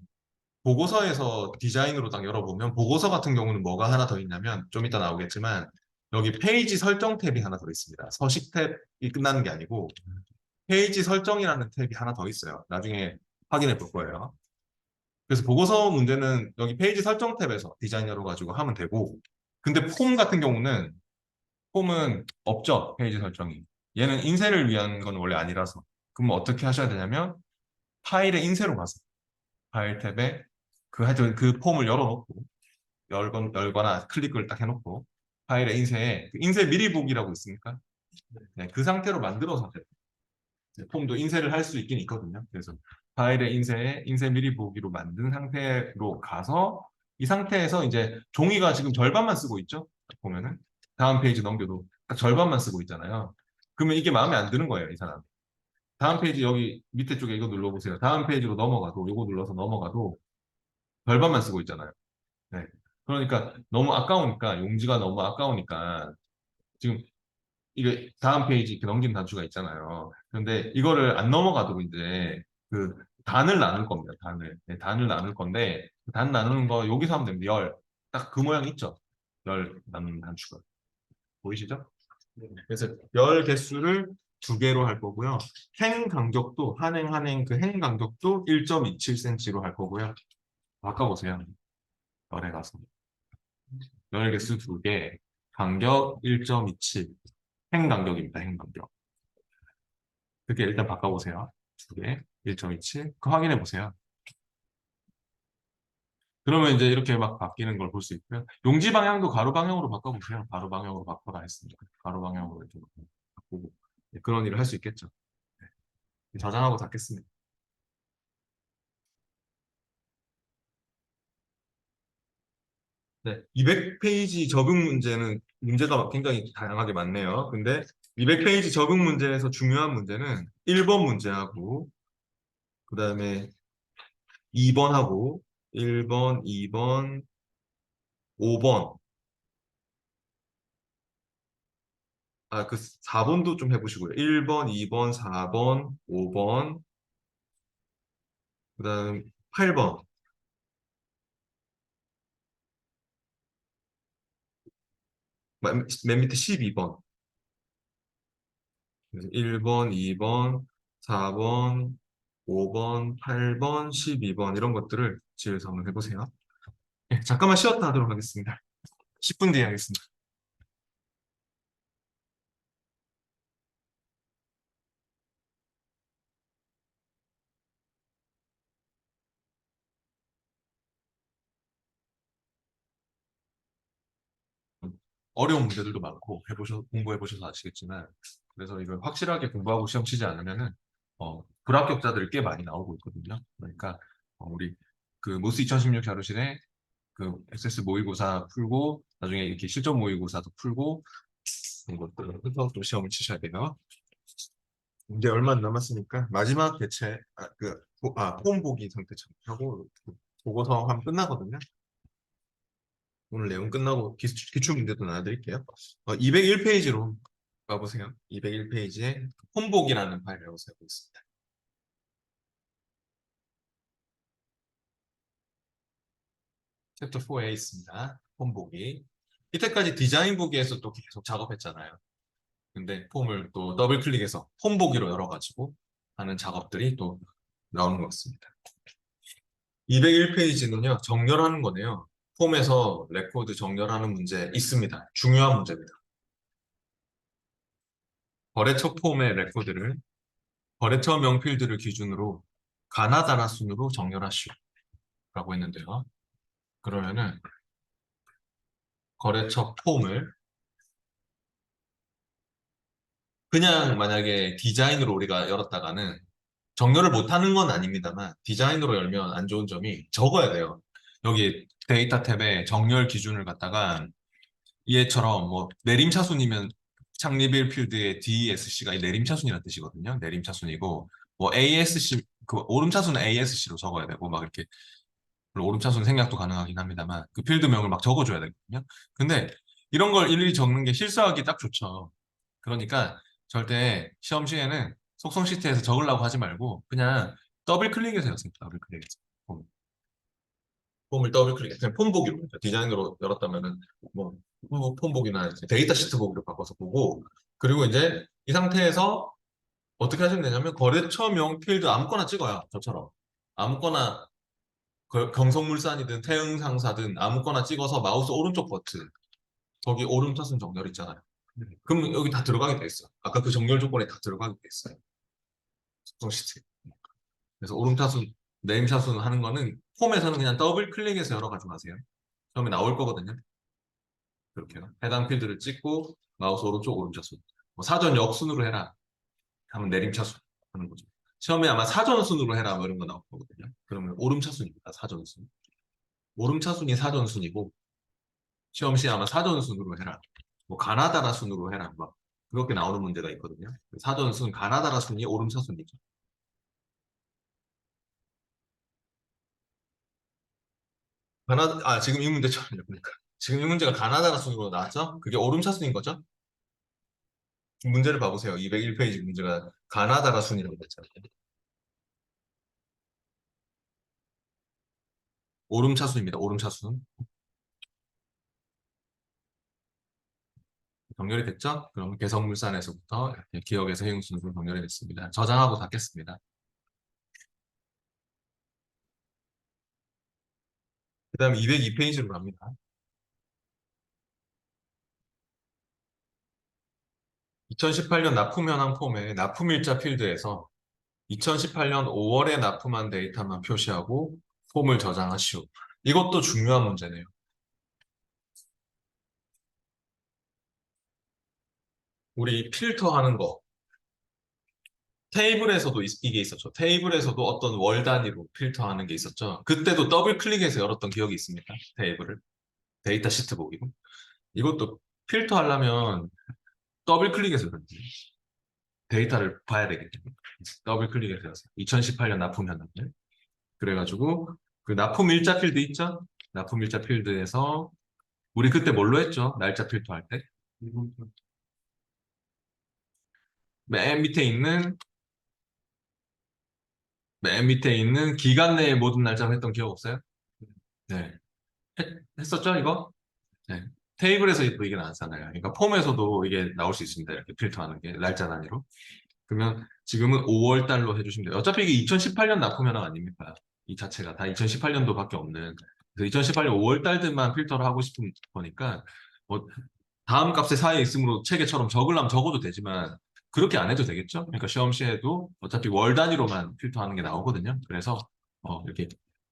보고서에서 디자인으로 딱 열어보면 보고서 같은 경우는 뭐가 하나 더 있냐면 좀 이따 나오겠지만 여기 페이지 설정 탭이 하나 더 있습니다. 서식 탭이 끝나는 게 아니고 페이지 설정이라는 탭이 하나 더 있어요. 나중에 확인해 볼 거예요. 그래서 보고서 문제는 여기 페이지 설정 탭에서 디자인 열어가지고 하면 되고 근데 폼 같은 경우는 폼은 없죠. 페이지 설정이. 얘는 인쇄를 위한 건 원래 아니라서. 그럼 어떻게 하셔야 되냐면 파일의 인쇄로 가서 파일 탭에 하여튼 그 폼을 열어놓고 열거나 클릭을 딱 해놓고 파일의 인쇄에 그 인쇄 미리 보기라고 있습니까? 네, 그 상태로 만들어서 폼도 인쇄를 할 수 있긴 있거든요. 그래서 파일의 인쇄에 인쇄 미리 보기로 만든 상태로 가서 이 상태에서 이제 종이가 지금 절반만 쓰고 있죠. 보면은 다음 페이지 넘겨도 딱 절반만 쓰고 있잖아요. 그러면 이게 마음에 안 드는 거예요, 이 사람. 다음 페이지 여기 밑에 쪽에 이거 눌러보세요. 다음 페이지로 넘어가도 이거 눌러서 넘어가도 절반만 쓰고 있잖아요. 네. 그러니까 너무 아까우니까 용지가 너무 아까우니까 지금 이게 다음 페이지 이렇게 넘긴 단추가 있잖아요. 그런데 이거를 안 넘어가도 이제 그 단을 나눌 겁니다. 단을. 네, 단을 나눌 건데 단 나누는 거 여기서 하면 됩니다. 열. 딱 그 모양 있죠? 열 나누는 단추가. 보이시죠? 네. 그래서 열 개수를 두 개로 할 거고요. 행 간격도 한행 그 행 간격도 1.27cm로 할 거고요. 바꿔보세요. 열에 가서. 열 개수 두 개, 간격 1.27. 행 간격입니다. 행 간격. 그게 일단 바꿔보세요. 두 개, 1.27. 그 확인해 보세요. 그러면 이제 이렇게 막 바뀌는 걸 볼 수 있고요. 용지 방향도 가로 방향으로 바꿔보세요. 가로 방향으로 바꿔라 했습니다. 가로 방향으로 이렇게 바꾸고 네, 그런 일을 할 수 있겠죠. 네, 저장하고 닫겠습니다. 네, 200페이지 적응 문제는 문제가 굉장히 다양하게 많네요. 근데 200페이지 적응 문제에서 중요한 문제는 1번 문제하고 그다음에 2번하고 1번, 2번, 5번 그 4번도 좀 해보시고요. 1번, 2번, 4번, 5번, 그다음 8번, 맨 밑에 12번. 그래서 1번, 2번, 4번, 5번, 8번, 12번 이런 것들을 지으서 한번 해보세요. 네, 잠깐만 쉬었다 하도록 하겠습니다. 10분 뒤에 하겠습니다. 어려운 문제들도 많고 공부해 보셔서 아시겠지만 그래서 이걸 확실하게 공부하고 시험 치지 않으면은 불합격자들이 꽤 많이 나오고 있거든요. 그러니까 우리 그 모스 2016 자료실에 그 SS 모의고사 풀고 나중에 이렇게 실전 모의고사도 풀고 이런 것들을 해서 또 시험을 치셔야 돼요. 이제 얼마 안 남았으니까 마지막 대체 폼 보기 상태 하고 보고서 하면 끝나거든요. 오늘 내용 끝나고 기출 문제도 나눠드릴게요. 201페이지로 가보세요. 201페이지에 폼복이라는 파일을 세우고 있습니다. 챕터 4에 있습니다. 폼보기. 이때까지 디자인 보기에서 또 계속 작업했잖아요. 근데 폼을 또 더블 클릭해서 폼보기로 열어가지고 하는 작업들이 또 나오는 것 같습니다. 201페이지는요, 정렬하는 거네요. 폼에서 레코드 정렬하는 문제 있습니다. 중요한 문제입니다. 거래처 폼의 레코드를 거래처 명필들을 기준으로 가나다라 순으로 정렬하시오. 라고 했는데요. 그러면은 거래처 폼을 그냥 만약에 디자인으로 우리가 열었다가는 정렬을 못하는 건 아닙니다만 디자인으로 열면 안 좋은 점이 적어야 돼요. 여기 데이터 탭에 정렬 기준을 갖다가 얘처럼 뭐 내림차순이면 창립일 필드의 DSC가 내림차순이라는 뜻이거든요. 내림차순이고 뭐 ASC 그 오름차순은 ASC로 적어야 되고 막 이렇게 물론 오름차순 생략도 가능하긴 합니다만 그 필드명을 막 적어줘야 되거든요. 근데 이런 걸 일일이 적는 게 실수하기 딱 좋죠. 그러니까 절대 시험 시에는 속성 시트에서 적으려고 하지 말고 그냥 더블 클릭해서 여세요. 더블 클릭해서. 폼을 더블 클릭, 그냥 폼 보기로 디자인으로 열었다면은 폼 보기나 이제 데이터 시트 보기로 바꿔서 보고 그리고 이제 이 상태에서 어떻게 하시면 되냐면 거래처명 필드 아무거나 찍어요. 저처럼 아무거나 경성물산이든 태흥상사든 아무거나 찍어서 마우스 오른쪽 버튼 거기 오름차순 정렬 있잖아요. 그럼 여기 다 들어가게 돼 있어. 아까 그 정렬 조건에 다 들어가게 돼 있어요. 속성 시트. 그래서 오름차순, 네임차순 하는 거는 폼에서는 그냥 더블 클릭해서 열어가지고 하세요. 처음에 나올 거거든요. 그렇게요. 해당 필드를 찍고 마우스 오른쪽 오름차순. 뭐 사전 역순으로 해라 하면 내림차순 하는 거죠. 시험에 아마 사전순으로 해라 뭐 이런 거 나올 거거든요. 그러면 오름차순입니다. 사전순. 오름차순이 사전순이고 시험 시에 아마 사전순으로 해라. 뭐 가나다라 순으로 해라. 막 그렇게 나오는 문제가 있거든요. 사전순, 가나다라 순이 오름차순이죠. 지금 이 문제처럼요. 그러니까. 지금 이 문제가 가나다라 순으로 나왔죠? 그게 오름차순인 거죠? 문제를 봐보세요. 201페이지 문제가 가나다라 순이라고 했잖아요. 오름차순입니다. 오름차순. 정렬이 됐죠? 그럼 개성물산에서부터 이렇게 기억에서 해용순으로 정렬이 됐습니다. 저장하고 닫겠습니다. 그 다음 202페이지로 갑니다. 2018년 납품 현황 폼의 납품일자 필드에서 2018년 5월에 납품한 데이터만 표시하고 폼을 저장하시오. 이것도 중요한 문제네요. 우리 필터하는 거. 테이블에서도 이게 있었죠. 테이블에서도 어떤 월 단위로 필터하는 게 있었죠. 그때도 더블 클릭해서 열었던 기억이 있습니까? 테이블을. 데이터 시트 보기로. 이것도 필터하려면 더블 클릭해서 그런지 데이터를 봐야 되기 때문에 더블 클릭해서 2018년 납품 현황을. 그래가지고 그 납품 일자 필드 있죠? 납품 일자 필드에서 우리 그때 뭘로 했죠? 날짜 필터할 때? 맨 밑에 있는 맨 밑에 있는 기간 내의 모든 날짜를 했던 기억 없어요? 네. 했었죠, 이거? 네. 테이블에서 도 이게 나왔잖아요. 그러니까 폼에서도 이게 나올 수 있습니다. 이렇게 필터하는 게 날짜 단위로. 그러면 지금은 5월 달로 해주시면 돼요. 어차피 이게 2018년 납품 현황 아닙니까? 이 자체가 다 2018년도밖에 없는. 그래서 2018년 5월 달들만 필터를 하고 싶은 거니까 뭐 다음 값의 사이에 있으므로 체계처럼 적으려면 적어도 되지만 그렇게 안 해도 되겠죠? 그러니까 시험 시에도 어차피 월 단위로만 필터하는 게 나오거든요. 그래서 이렇게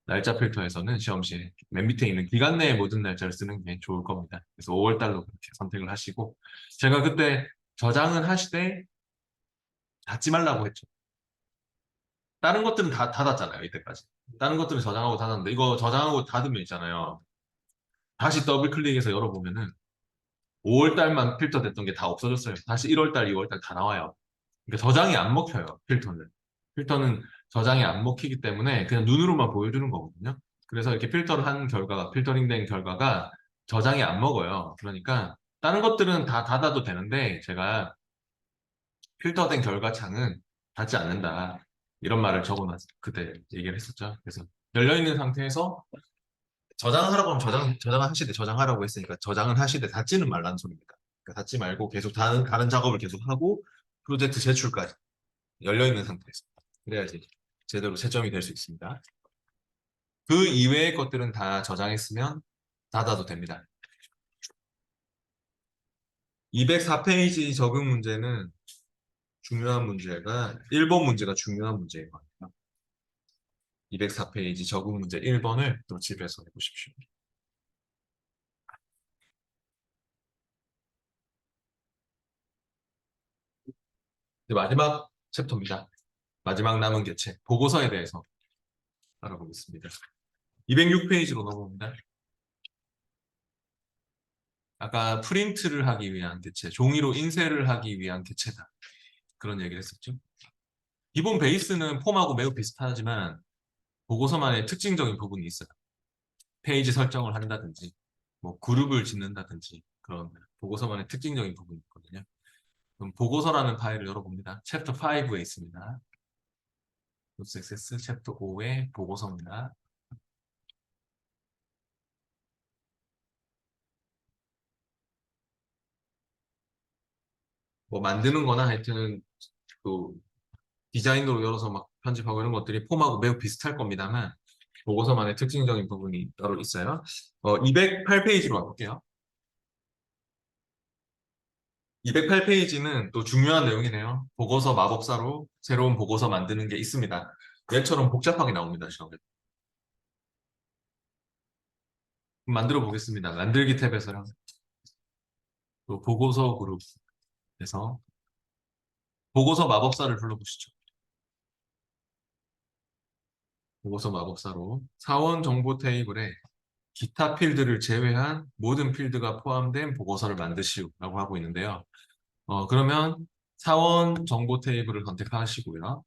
날짜 필터에서는 시험 시에 맨 밑에 있는 기간 내의 모든 날짜를 쓰는 게 좋을 겁니다. 그래서 5월 달로 그렇게 선택을 하시고 제가 그때 저장은 하시되 닫지 말라고 했죠. 다른 것들은 다 닫았잖아요, 이때까지. 다른 것들은 저장하고 닫았는데 이거 저장하고 닫으면 있잖아요. 다시 더블 클릭해서 열어보면은 5월 달만 필터 됐던 게 다 없어졌어요. 다시 1월 달, 2월 달 다 나와요. 그러니까 저장이 안 먹혀요, 필터는. 필터는 저장이 안 먹히기 때문에 그냥 눈으로만 보여주는 거거든요. 그래서 이렇게 필터를 한 결과가, 필터링 된 결과가 저장이 안 먹어요. 그러니까 다른 것들은 다 닫아도 되는데 제가 필터된 결과창은 닫지 않는다. 이런 말을 적어놨, 그때 얘기를 했었죠. 그래서 열려있는 상태에서 저장하라고 하면 저장은 하시되 저장하라고 했으니까 저장은 하시되 닫지는 말라는 소리입니다. 그러니까 닫지 말고 계속 다른 작업을 계속 하고 프로젝트 제출까지 열려있는 상태에서. 그래야지 제대로 채점이 될 수 있습니다. 그 이외의 것들은 다 저장했으면 닫아도 됩니다. 204페이지 적응 문제는 중요한 문제가 1번 문제가 중요한 문제인 것 같아요. 204페이지 적응 문제 1번을 또 집에서 해보십시오. 이제 마지막 챕터입니다. 마지막 남은 개체, 보고서에 대해서 알아보겠습니다. 206페이지로 넘어옵니다. 아까 프린트를 하기 위한 개체, 종이로 인쇄를 하기 위한 개체다. 그런 얘기를 했었죠. 기본 베이스는 폼하고 매우 비슷하지만 보고서만의 특징적인 부분이 있어요. 페이지 설정을 한다든지, 뭐 그룹을 짓는다든지 그런 보고서만의 특징적인 부분이 있거든요. 그럼 보고서라는 파일을 열어봅니다. 챕터 5에 있습니다. 노스엑세스 챕터 5의 보고서입니다. 뭐 만드는 거나 하여튼 또 디자인으로 열어서 막 편집하고 이런 것들이 폼하고 매우 비슷할 겁니다만 보고서만의 특징적인 부분이 따로 있어요. 208페이지로 와볼게요. 208페이지는 또 중요한 내용이네요. 보고서 마법사로 새로운 보고서 만드는 게 있습니다. 얘처럼 복잡하게 나옵니다, 시험에. 만들어 보겠습니다. 만들기 탭에서요. 또 보고서 그룹에서 보고서 마법사를 불러보시죠. 보고서 마법사로 사원 정보 테이블에 기타 필드를 제외한 모든 필드가 포함된 보고서를 만드시라고 하고 있는데요. 그러면 사원 정보 테이블을 선택하시고요.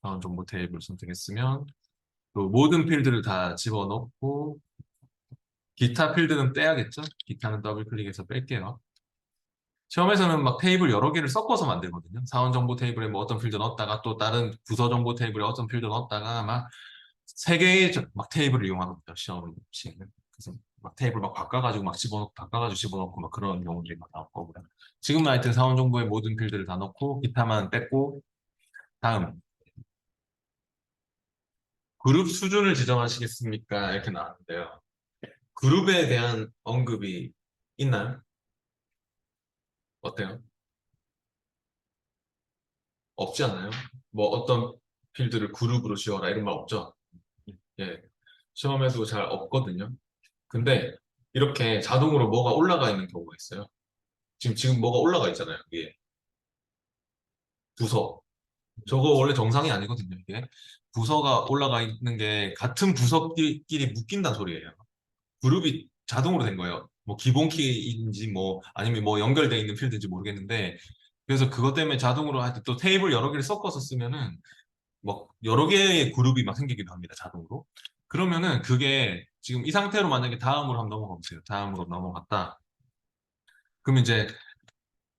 사원 정보 테이블 선택했으면 또 모든 필드를 다 집어넣고 기타 필드는 떼야겠죠? 기타는 더블 클릭해서 뺄게요. 시험에서는 막 테이블 여러 개를 섞어서 만들거든요. 사원 정보 테이블에 뭐 어떤 필드 넣었다가 또 다른 부서 정보 테이블에 어떤 필드 넣었다가 막 세 개의 막 테이블을 이용합니다. 시험은. 그래서 막 테이블 막 바꿔가지고 막 집어넣고 바꿔가지고 집어넣고 막 그런 경우들이 막 나올 거고요. 지금은 하여튼 사원 정보의 모든 필드를 다 넣고 기타만 뺐고 다음 그룹 수준을 지정하시겠습니까? 이렇게 나왔는데요. 그룹에 대한 언급이 있나요? 어때요? 없지 않나요? 뭐 어떤 필드를 그룹으로 지어라 이런 말 없죠? 예. 시험에도 잘 없거든요. 근데 이렇게 자동으로 뭐가 올라가 있는 경우가 있어요. 지금 뭐가 올라가 있잖아요. 이게 부서. 저거 원래 정상이 아니거든요. 이게 부서가 올라가 있는 게 같은 부서끼리 묶인다는 소리예요. 그룹이 자동으로 된 거예요. 뭐 기본 키인지 뭐 아니면 뭐 연결돼 있는 필드인지 모르겠는데 그래서 그것 때문에 자동으로 하여튼 또 테이블 여러 개를 섞어서 쓰면은 뭐 여러 개의 그룹이 막 생기기도 합니다. 자동으로. 그러면은 그게 지금 이 상태로 만약에 다음으로 한번 넘어가 보세요. 다음으로 넘어갔다. 그럼 이제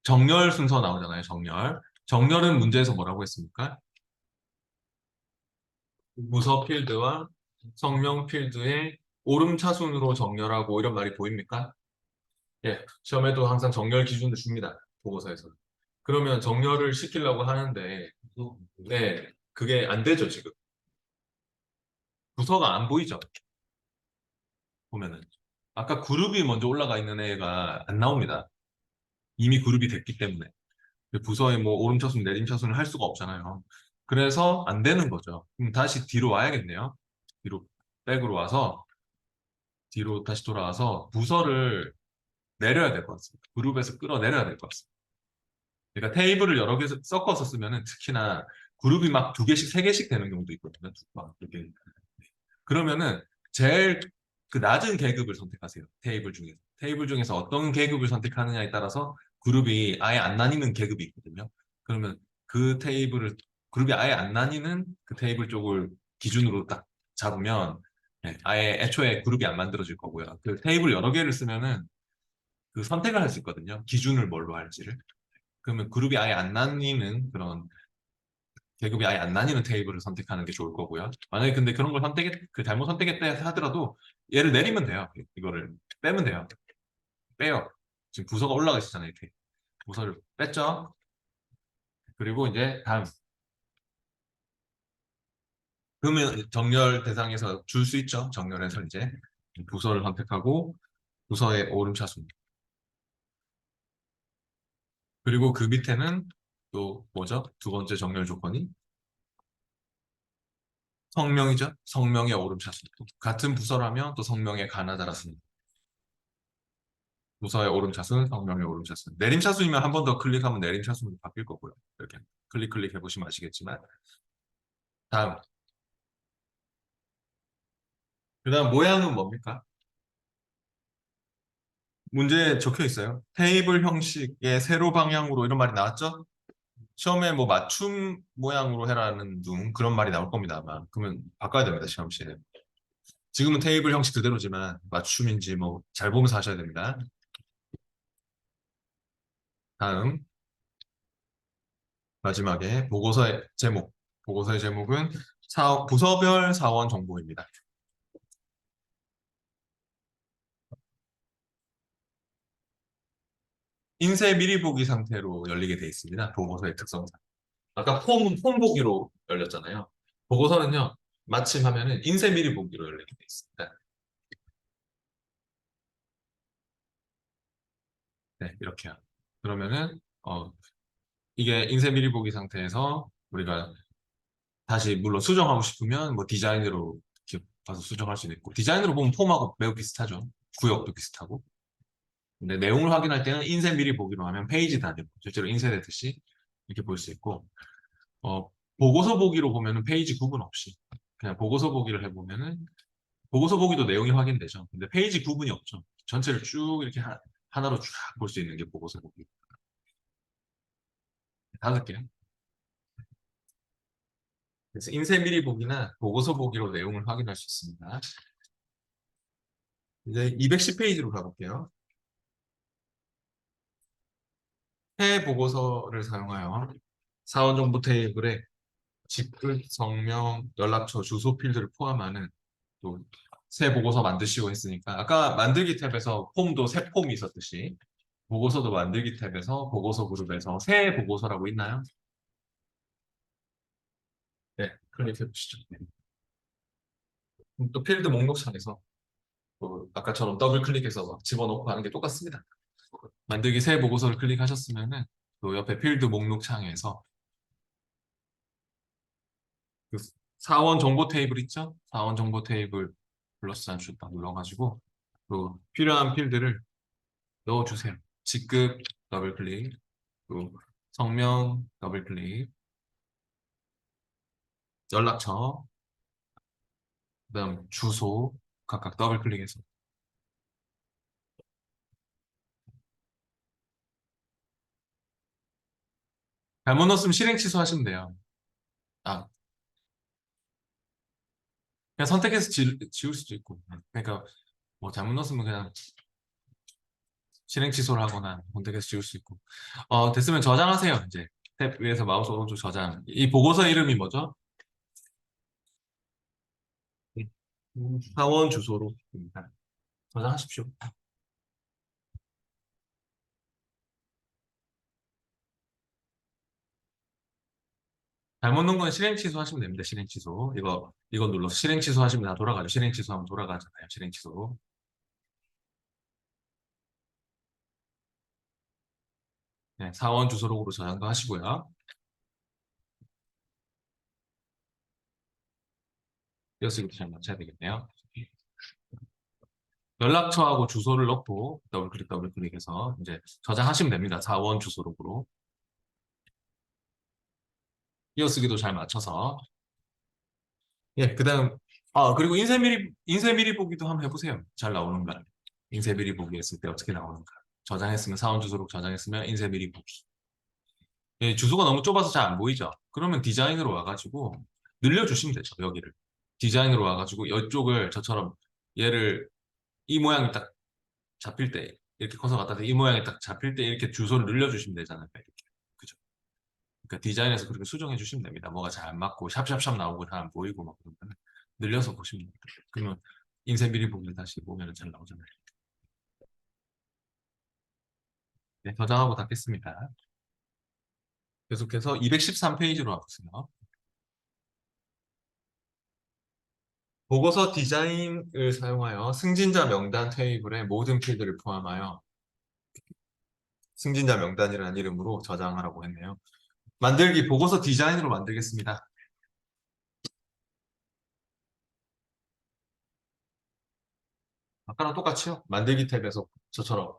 정렬 순서 나오잖아요. 정렬. 정렬은 문제에서 뭐라고 했습니까? 부서 필드와 성명 필드의 오름차순으로 정렬하고 이런 말이 보입니까? 예, 시험에도 항상 정렬 기준을 줍니다. 보고서에서. 그러면 정렬을 시키려고 하는데, 네, 그게 안 되죠, 지금. 부서가 안 보이죠, 보면은. 아까 그룹이 먼저 올라가 있는 애가 안 나옵니다. 이미 그룹이 됐기 때문에. 부서에 뭐 오름차순, 내림차순을 할 수가 없잖아요. 그래서 안 되는 거죠. 그럼 다시 뒤로 와야겠네요. 뒤로, 백으로 와서, 뒤로 다시 돌아와서 부서를 내려야 될 것 같습니다. 그룹에서 끌어내려야 될 것 같습니다. 그러니까 테이블을 여러 개 섞어서 쓰면은 특히나 그룹이 막 두 개씩, 세 개씩 되는 경우도 있거든요. 막 이렇게. 그러면은 제일 그 낮은 계급을 선택하세요. 테이블 중에서. 테이블 중에서 어떤 계급을 선택하느냐에 따라서 그룹이 아예 안 나뉘는 계급이 있거든요. 그러면 그 테이블을, 그룹이 아예 안 나뉘는 그 테이블 쪽을 기준으로 딱 잡으면 예, 아예 애초에 그룹이 안 만들어질 거고요. 그 테이블 여러 개를 쓰면은 그 선택을 할 수 있거든요. 기준을 뭘로 할지를. 그러면 그룹이 아예 안 나뉘는 그런 계급이 아예 안 나뉘는 테이블을 선택하는 게 좋을 거고요. 만약에 근데 그런 걸 그 잘못 선택했다 하더라도 얘를 내리면 돼요. 이거를 빼면 돼요. 빼요. 지금 부서가 올라가 있잖아요. 이렇게. 부서를 뺐죠. 그리고 이제 다음. 그러면 정렬 대상에서 줄 수 있죠. 정렬해서 이제 부서를 선택하고 부서의 오름차순. 그리고 그 밑에는 또 뭐죠? 두 번째 정렬 조건이 성명이죠. 성명의 오름차순. 같은 부서라면 또 성명의 가나다라 순. 부서의 오름차순, 성명의 오름차순. 내림차순이면 한 번 더 클릭하면 내림차순으로 바뀔 거고요. 이렇게 클릭 해보시면 아시겠지만. 다음. 그 다음 모양은 뭡니까? 문제에 적혀 있어요. 테이블 형식의 세로 방향으로 이런 말이 나왔죠? 시험에 뭐 맞춤 모양으로 해라는 둥 그런 말이 나올 겁니다, 아마. 그러면 바꿔야 됩니다, 시험실에. 지금은 테이블 형식 그대로지만 맞춤인지 뭐 잘 보면서 하셔야 됩니다. 다음. 마지막에 보고서의 제목. 보고서의 제목은 부서별 사원 정보입니다. 인쇄 미리 보기 상태로 열리게 돼 있습니다. 보고서의 특성상. 아까 폼 보기로 열렸잖아요. 보고서는요, 마침 하면은 인쇄 미리 보기로 열리게 돼 있습니다. 네, 이렇게요. 그러면은, 이게 인쇄 미리 보기 상태에서 우리가 다시 물론 수정하고 싶으면 뭐 디자인으로 이렇게 봐서 수정할 수도 있고, 디자인으로 보면 폼하고 매우 비슷하죠. 구역도 비슷하고. 근데 내용을 확인할 때는 인쇄 미리 보기로 하면 페이지 단위로 실제로 인쇄되듯이 이렇게 볼 수 있고, 어, 보고서 보기로 보면은 페이지 구분 없이 그냥 보고서 보기를 해보면은 보고서 보기도 내용이 확인되죠. 근데 페이지 구분이 없죠. 전체를 쭉 이렇게 하나로 쫙 볼 수 있는 게 보고서 보기. 5개. 그래서 인쇄 미리 보기나 보고서 보기로 내용을 확인할 수 있습니다. 이제 210페이지로 가볼게요. 새 보고서를 사용하여 사원 정보 테이블에 직급, 성명, 연락처, 주소 필드를 포함하는 또 새 보고서 만드시고 했으니까 아까 만들기 탭에서 폼도 새 폼이 있었듯이 보고서도 만들기 탭에서 보고서 그룹에서 새 보고서라고 있나요? 네, 클릭해 보시죠. 네. 또 필드 목록창에서 또 아까처럼 더블 클릭해서 막 집어넣고 하는 게 똑같습니다. 만들기 새 보고서를 클릭하셨으면은 또 옆에 필드 목록창에서 그 사원 정보 테이블 있죠? 사원 정보 테이블 플러스 단추 딱 눌러가지고 또 필요한 필드를 넣어주세요. 직급 더블 클릭, 또 성명 더블 클릭, 연락처, 그다음 주소 각각 더블 클릭해서 잘못 넣었으면 실행 취소하시면 돼요. 아, 그냥 선택해서 지울 수도 있고. 그러니까 뭐 잘못 넣었으면 그냥 실행 취소를 하거나 선택해서 지울 수 있고. 됐으면 저장하세요. 이제 탭 위에서 마우스 오른쪽 저장. 이 보고서 이름이 뭐죠? 사원 주소로 입니다. 저장하십시오. 잘못 넣은 건 실행 취소하시면 됩니다. 실행 취소. 이거 눌러서 실행 취소하시면 다 돌아가죠. 실행 취소하면 돌아가잖아요. 실행 취소. 네, 사원 주소록으로 저장도 하시고요. 이어쓰기도 잘 맞춰야 되겠네요. 연락처하고 주소를 넣고 더블 클릭해서 이제 저장하시면 됩니다. 사원 주소록으로. 이어쓰기도 잘 맞춰서. 예, 그다음 그리고 인쇄 미리 보기도 한번 해보세요. 잘 나오는가? 인쇄 미리 보기 했을 때 어떻게 나오는가? 저장했으면 사원 주소록 저장했으면 인쇄 미리 보기. 예, 주소가 너무 좁아서 잘 안 보이죠? 그러면 디자인으로 와가지고 늘려주시면 되죠. 여기를. 디자인으로 와가지고 이쪽을 저처럼 얘를 이 모양이 딱 잡힐 때 이렇게 커서 갖다 대이 모양이 딱 잡힐 때 이렇게 주소를 늘려주시면 되잖아요. 이렇게. 그죠? 그러니까 디자인에서 그렇게 수정해 주시면 됩니다. 뭐가 잘 안 맞고 샵샵샵 나오고 잘 안 보이고 막 그러면 늘려서 보시면 됩니다. 그러면 인쇄 미리 보기 다시 보면 잘 나오잖아요. 네, 저장하고 닫겠습니다. 계속해서 213페이지로 와보세요. 보고서 디자인을 사용하여 승진자 명단 테이블에 모든 필드를 포함하여 승진자 명단이라는 이름으로 저장하라고 했네요. 만들기 보고서 디자인으로 만들겠습니다. 아까랑 똑같이요. 만들기 탭에서 저처럼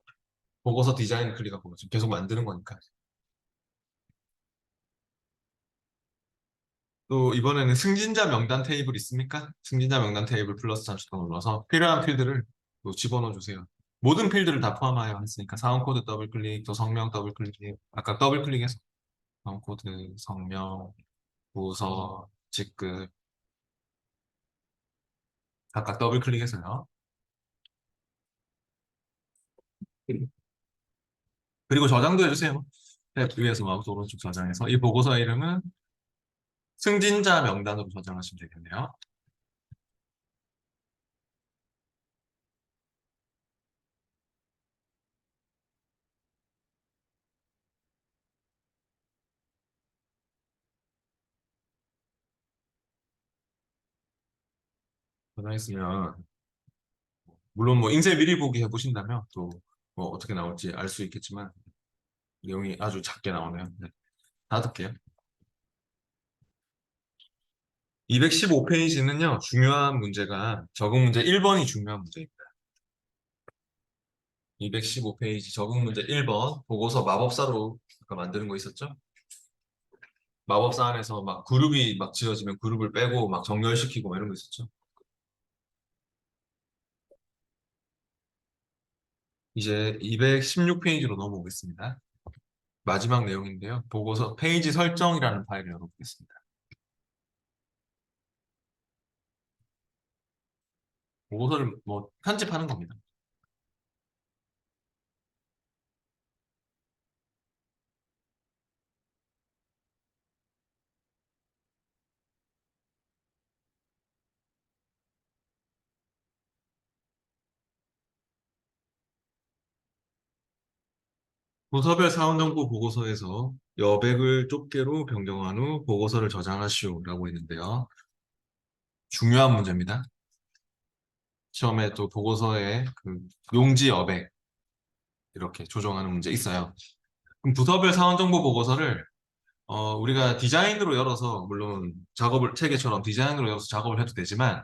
보고서 디자인 클릭하고 지금 계속 만드는 거니까. 또 이번에는 승진자 명단 테이블 있습니까? 승진자 명단 테이블 플러스 잠수통 눌러서 필요한 필드를 또 집어넣어 주세요. 모든 필드를 다 포함하여 했으니까 사원 코드 더블 클릭, 또 성명 더블 클릭, 아까 더블 클릭해서 사원 코드, 성명, 부서, 직급 각각 더블 클릭해서요. 그리고 저장도 해주세요. 탭 위에서 마우스 오른쪽 저장해서 이 보고서 이름은 승진자 명단으로 저장하시면 되겠네요. 저장했으면 물론 뭐 인쇄 미리 보기 해보신다면 또 뭐 어떻게 나올지 알 수 있겠지만 내용이 아주 작게 나오네요. 네, 닫을게요. 215페이지는요, 중요한 문제가 적응 문제 1번이 중요한 문제입니다. 215페이지 적응 문제 1번 보고서 마법사로 아까 만드는 거 있었죠? 마법사 안에서 막 그룹이 막 지어지면 그룹을 빼고 막 정렬시키고 막 이런 거 있었죠? 이제 216페이지로 넘어오겠습니다. 마지막 내용인데요. 보고서 페이지 설정이라는 파일을 열어보겠습니다. 보고서를 뭐 편집하는 겁니다. 부서별 사원정보 보고서에서 여백을 좁게로 변경한 후 보고서를 저장하시오라고 했는데요. 중요한 문제입니다. 시험에 또 보고서에 그 용지 여백 이렇게 조정하는 문제 있어요. 그럼 부서별 사원정보 보고서를 우리가 디자인으로 열어서 물론 작업을 체계처럼 디자인으로 열어서 작업을 해도 되지만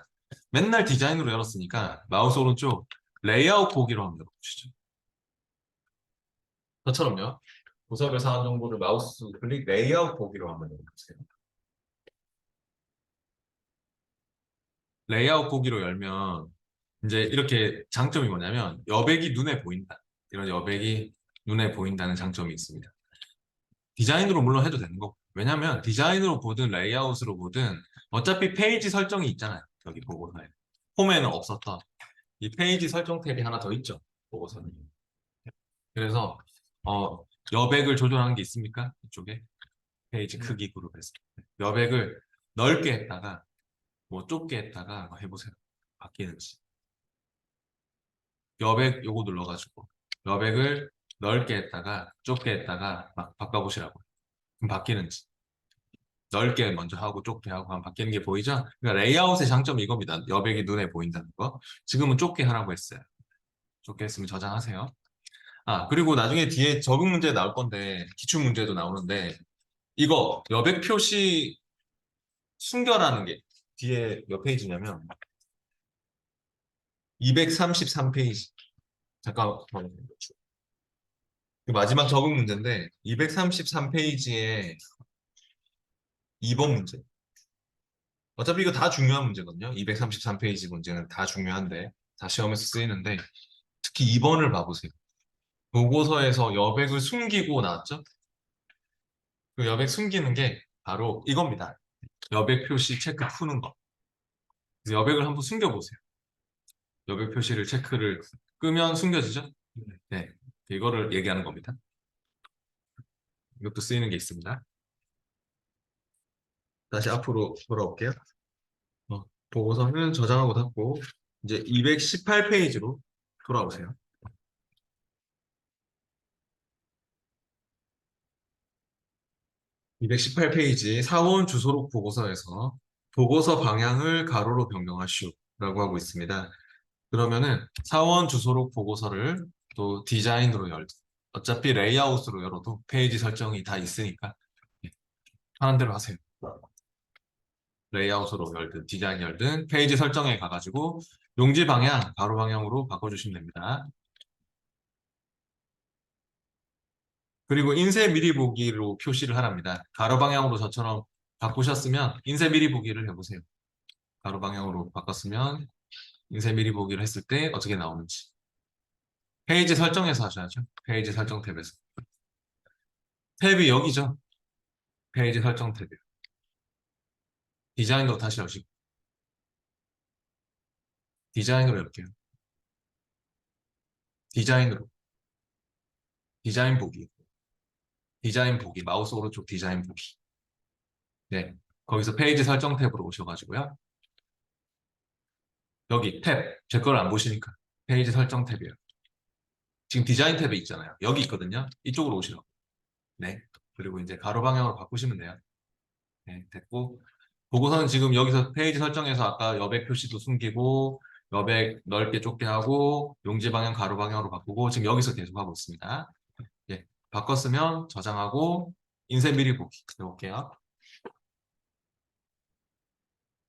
맨날 디자인으로 열었으니까 마우스 오른쪽 레이아웃 보기로 한번 열어보시죠. 저처럼요. 부서별 사원 정보를 마우스 클릭 레이아웃 보기로 한번 열어보세요. 레이아웃 보기로 열면 이제 이렇게 장점이 뭐냐면 여백이 눈에 보인다. 이런 여백이 눈에 보인다는 장점이 있습니다. 디자인으로 물론 해도 되는 거고. 왜냐면 디자인으로 보든 레이아웃으로 보든 어차피 페이지 설정이 있잖아요. 여기 보고서에. 홈에는 없었던 이 페이지 설정 탭이 하나 더 있죠. 보고서는. 그래서 어, 여백을 조절하는 게 있습니까? 이쪽에 페이지 크기 그룹에서 여백을 넓게 했다가 뭐 좁게 했다가 해보세요. 바뀌는지. 여백 요거 눌러가지고 여백을 넓게 했다가 좁게 했다가 막 바꿔보시라고. 그럼 바뀌는지. 넓게 먼저 하고 좁게 하고 하면 바뀌는 게 보이죠? 그러니까 레이아웃의 장점이 이겁니다. 여백이 눈에 보인다는 거. 지금은 좁게 하라고 했어요. 좁게 했으면 저장하세요. 아, 그리고 나중에 뒤에 적응 문제 나올 건데, 기출 문제도 나오는데, 이거 여백 표시 숨겨라는 게 뒤에 몇 페이지냐면 233페이지. 잠깐만. 그 마지막 적응 문제인데 233페이지에 2번 문제. 어차피 이거 다 중요한 문제거든요. 233페이지 문제는 다 중요한데 다 시험에서 쓰이는데 특히 2번을 봐보세요. 보고서에서 여백을 숨기고 나왔죠? 그 여백 숨기는 게 바로 이겁니다. 여백 표시 체크 푸는 거. 그래서 여백을 한번 숨겨보세요. 여백 표시를 체크를 끄면 숨겨지죠? 네. 이거를 얘기하는 겁니다. 이것도 쓰이는 게 있습니다. 다시 앞으로 돌아올게요. 보고서는 저장하고 닫고 이제 218페이지로 돌아오세요. 218페이지 사원 주소록 보고서에서 보고서 방향을 가로로 변경하시오라고 하고 있습니다. 그러면은 사원 주소록 보고서를 또 디자인으로 열든 어차피 레이아웃으로 열어도 페이지 설정이 다 있으니까 예, 하는 대로 하세요. 레이아웃으로 열든 디자인 열든 페이지 설정에 가가지고 용지 방향 가로 방향으로 바꿔주시면 됩니다. 그리고 인쇄 미리 보기로 표시를 하랍니다. 가로 방향으로 저처럼 바꾸셨으면 인쇄 미리 보기를 해보세요. 가로 방향으로 바꿨으면 인쇄 미리 보기를 했을 때 어떻게 나오는지. 페이지 설정에서 하셔야죠. 페이지 설정 탭에서. 탭이 여기죠. 페이지 설정 탭이요. 디자인으로 다시 여시고. 디자인으로 열게요. 디자인으로. 디자인 보기. 디자인 보기. 마우스 오른쪽 디자인 보기. 네. 거기서 페이지 설정 탭으로 오셔가지고요. 여기 탭. 제 걸 안 보시니까. 페이지 설정 탭이에요. 지금 디자인 탭에 있잖아요. 여기 있거든요. 이쪽으로 오시라고. 네. 그리고 이제 가로 방향으로 바꾸시면 돼요. 네, 됐고. 보고서는 지금 여기서 페이지 설정에서 아까 여백 표시도 숨기고, 여백 넓게 좁게 하고, 용지 방향 가로 방향으로 바꾸고, 지금 여기서 계속 하고 있습니다. 예. 바꿨으면 저장하고, 인쇄 미리 보기 해볼게요.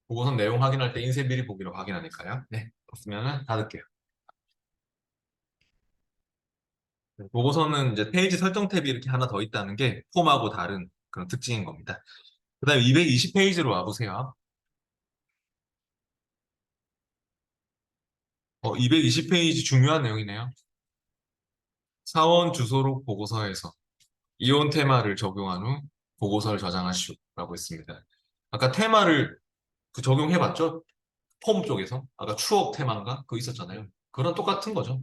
보고서 내용 확인할 때 인쇄 미리 보기로 확인하니까요. 네. 그러면 닫을게요. 보고서는 이제 페이지 설정 탭이 이렇게 하나 더 있다는 게 폼하고 다른 그런 특징인 겁니다. 그 다음에 220페이지로 와보세요. 220페이지 중요한 내용이네요. 사원 주소록 보고서에서 이온 테마를 적용한 후 보고서를 저장하시오라고 했습니다. 아까 테마를 적용해봤죠? 폼 쪽에서. 아까 추억 테마인가? 그거 있었잖아요. 그런 똑같은 거죠.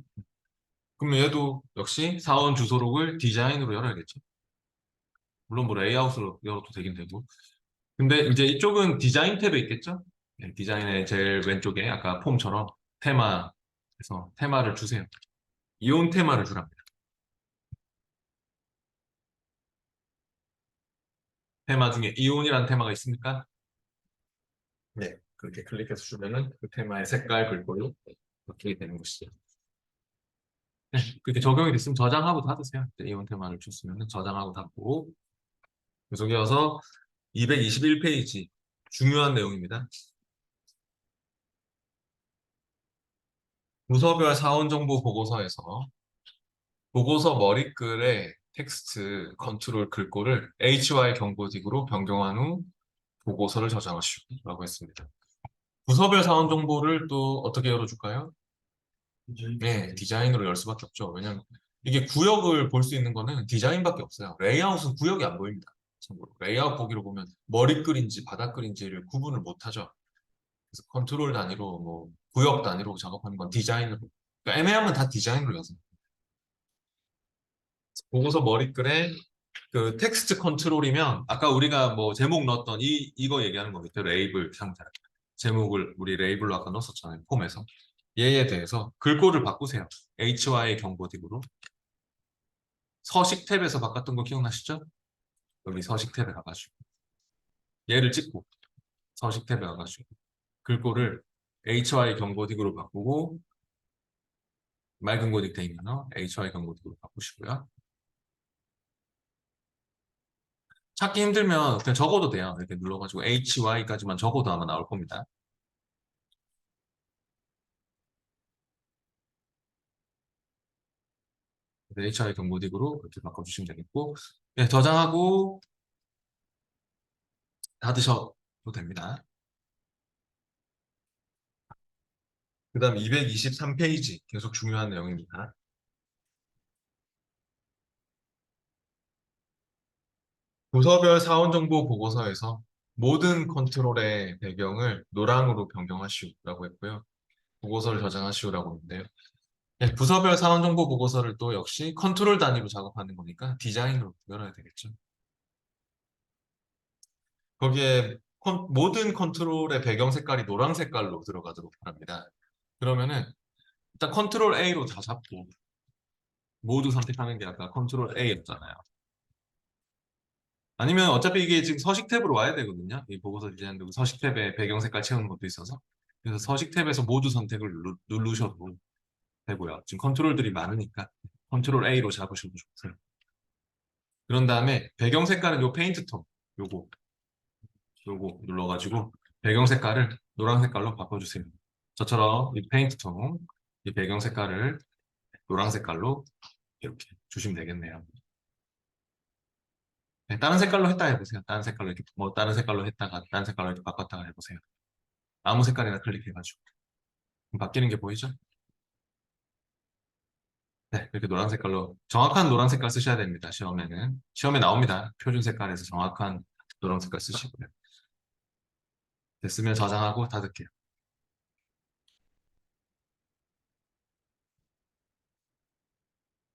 그럼 얘도 역시 사원 주소록을 디자인으로 열어야겠죠. 물론 뭐 레이아웃으로 열어도 되긴 되고. 근데 이제 이쪽은 디자인 탭에 있겠죠? 네, 디자인의 제일 왼쪽에 아까 폼처럼 테마에서 테마를 주세요. 이온 테마를 주랍니다. 테마 중에 이온이라는 테마가 있습니까? 네. 그렇게 클릭해서 주면은 그 테마의 색깔 글꼴로 바뀌게 되는 것이죠. 네. 그렇게 적용이 됐으면 저장하고 닫으세요. 이온 테마를 줬으면 저장하고 닫고 계속 이어서 221페이지 중요한 내용입니다. 부서별 사원정보 보고서에서 보고서 머리글에 텍스트 컨트롤 글꼴을 HY 경고딕으로 변경한 후 보고서를 저장하시라고 했습니다. 부서별 사원 정보를 또 어떻게 열어줄까요? 네, 디자인으로 열 수밖에 없죠. 왜냐면 이게 구역을 볼 수 있는 거는 디자인밖에 없어요. 레이아웃은 구역이 안 보입니다. 참고로. 레이아웃 보기로 보면 머리글인지 바닥글인지를 구분을 못 하죠. 그래서 컨트롤 단위로 뭐 구역 단위로 작업하는 건 디자인으로. 그러니까 애매하면 다 디자인으로 여서. 보고서 머리글에 그 텍스트 컨트롤이면 아까 우리가 뭐 제목 넣었던 이거 얘기하는 거겠죠. 레이블 상자. 제목을 우리 레이블로 아까 넣었었잖아요. 폼에서. 얘에 대해서 글꼴을 바꾸세요. HY 경고딕으로. 서식 탭에서 바꿨던 거 기억나시죠? 여기 서식 탭에 가가지고. 얘를 찍고 서식 탭에 와가지고 글꼴을 HY 경고딕으로 바꾸고 맑은 고딕 돼 있나요? HY 경고딕으로 바꾸시고요. 찾기 힘들면 그냥 적어도 돼요. 이렇게 눌러가지고 HY까지만 적어도 아마 나올 겁니다. HY 경고딕으로 이렇게 바꿔주시면 되겠고, 네, 저장하고 닫으셔도 됩니다. 그 다음 223페이지 계속 중요한 내용입니다. 부서별 사원정보 보고서에서 모든 컨트롤의 배경을 노랑으로 변경하시오라고 했고요. 보고서를 저장하시오라고 했는데요. 네, 부서별 사원정보 보고서를 또 역시 컨트롤 단위로 작업하는 거니까 디자인으로 열어야 되겠죠. 거기에 모든 컨트롤의 배경 색깔이 노란 색깔로 들어가도록 합니다. 그러면은 일단 컨트롤 A로 다 잡고 모두 선택하는 게 아까 컨트롤 A였잖아요. 아니면 어차피 이게 지금 서식 탭으로 와야 되거든요. 이 보고서 디자인도 서식 탭에 배경 색깔 채우는 것도 있어서. 그래서 서식 탭에서 모두 선택을 누르셔도 되고요. 지금 컨트롤들이 많으니까 컨트롤 A로 잡으셔도 좋고요. 그런 다음에 배경 색깔은 요 페인트 톤 요거 눌러가지고 배경 색깔을 노란 색깔로 바꿔주세요. 저처럼 이 페인트 톤, 이 배경 색깔을 노란 색깔로 이렇게 주시면 되겠네요. 네, 다른 색깔로 했다 해보세요. 다른 색깔로 이렇게 뭐 다른 색깔로 했다가 다른 색깔로 이렇게 바꿨다가 해보세요. 아무 색깔이나 클릭해가지고 바뀌는 게 보이죠? 네, 이렇게 노란 색깔로 정확한 노란 색깔 쓰셔야 됩니다. 시험에는 시험에 나옵니다. 표준 색깔에서 정확한 노란 색깔 쓰시고요. 됐으면 저장하고 닫을게요.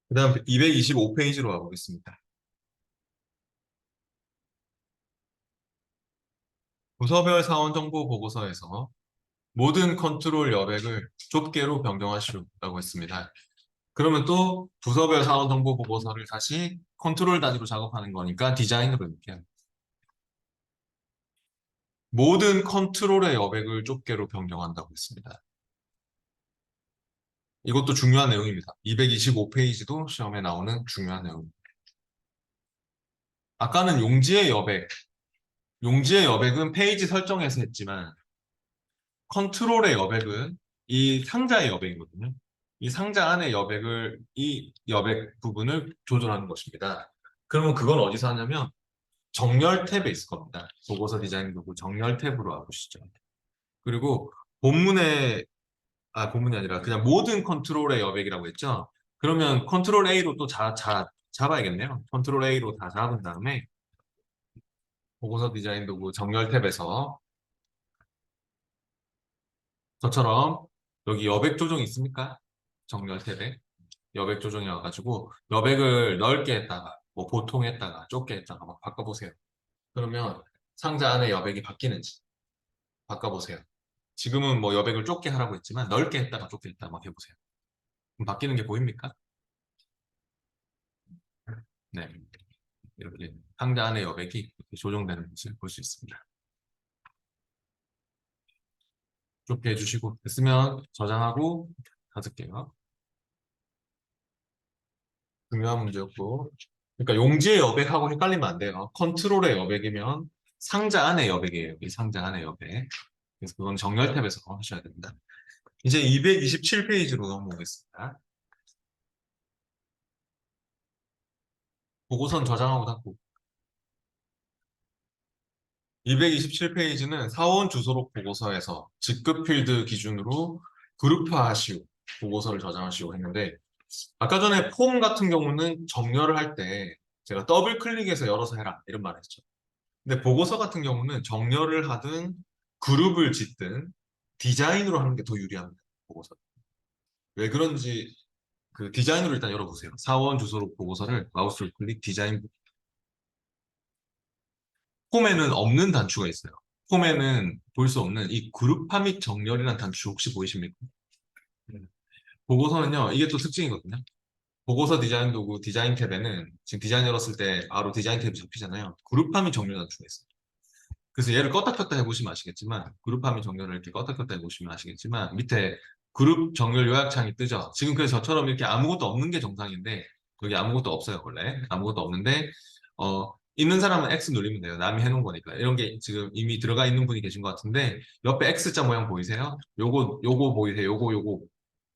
그 다음 225페이지로 가보겠습니다. 부서별 사원 정보 보고서에서 모든 컨트롤 여백을 좁게로 변경하시라고 했습니다. 그러면 또 부서별 사원 정보 보고서를 다시 컨트롤 단위로 작업하는 거니까 디자인으로 이렇게 합니다. 모든 컨트롤의 여백을 좁게로 변경한다고 했습니다. 이것도 중요한 내용입니다. 225페이지도 시험에 나오는 중요한 내용입니다. 아까는 용지의 여백은 페이지 설정에서 했지만 컨트롤의 여백은 이 상자의 여백이거든요. 이 상자 안에 이 여백 부분을 조절하는 것입니다. 그러면 그건 어디서 하냐면 정렬 탭에 있을 겁니다. 보고서 디자인 도구 정렬 탭으로 와보시죠. 그리고 본문이 아니라 그냥 모든 컨트롤의 여백이라고 했죠. 그러면 컨트롤 A로 또 잡아야겠네요. 컨트롤 A로 다 잡은 다음에 보고서 디자인 도구 정렬 탭에서 저처럼 여기 여백 조정 있습니까? 정렬 탭에 여백 조정이 와가지고 여백을 넓게 했다가 뭐 보통 했다가 좁게 했다가 막 바꿔보세요. 그러면 상자 안에 여백이 바뀌는지 바꿔보세요. 지금은 뭐 여백을 좁게 하라고 했지만 넓게 했다가 좁게 했다가 막 해보세요. 그럼 바뀌는 게 보입니까? 네. 이렇게 상자 안에 여백이 이렇게 조정되는 것을 볼 수 있습니다. 좁게 해주시고 됐으면 저장하고 닫을게요. 중요한 문제였고 그러니까 용지의 여백하고 헷갈리면 안 돼요. 컨트롤의 여백이면 상자 안의 여백이에요. 이 상자 안의 여백. 그래서 그건 정렬 탭에서 하셔야 됩니다. 이제 227페이지로 넘어오겠습니다. 보고선 저장하고 닫고 227페이지는 사원 주소록 보고서에서 직급 필드 기준으로 그룹화하시오 보고서를 저장하시오 했는데 아까 전에 폼 같은 경우는 정렬을 할 때 제가 더블 클릭해서 열어서 해라 이런 말 했죠. 근데 보고서 같은 경우는 정렬을 하든 그룹을 짓든 디자인으로 하는 게 더 유리합니다. 보고서. 왜 그런지 그 디자인으로 일단 열어보세요. 사원 주소록 보고서를 마우스를 클릭 디자인 폼에는 없는 단추가 있어요. 폼에는 볼 수 없는 이 그룹화 및 정렬이라는 단추 혹시 보이십니까? 네. 보고서는요, 이게 또 특징이거든요. 보고서 디자인 도구 디자인 탭에는 지금 디자인 열었을 때 바로 디자인 탭이 잡히잖아요. 그룹화 및 정렬 단추가 있어요. 그래서 얘를 껐다 켰다 해보시면 아시겠지만 그룹 화면 정렬을 이렇게 껐다 켰다 해보시면 아시겠지만 밑에 그룹 정렬 요약창이 뜨죠. 지금 그래서 저처럼 이렇게 아무것도 없는 게 정상인데 거기 아무것도 없어요 원래. 아무것도 없는데 있는 사람은 X 누르면 돼요. 남이 해놓은 거니까. 이런 게 지금 이미 들어가 있는 분이 계신 것 같은데 옆에 X자 모양 보이세요? 요거 보이세요? 요거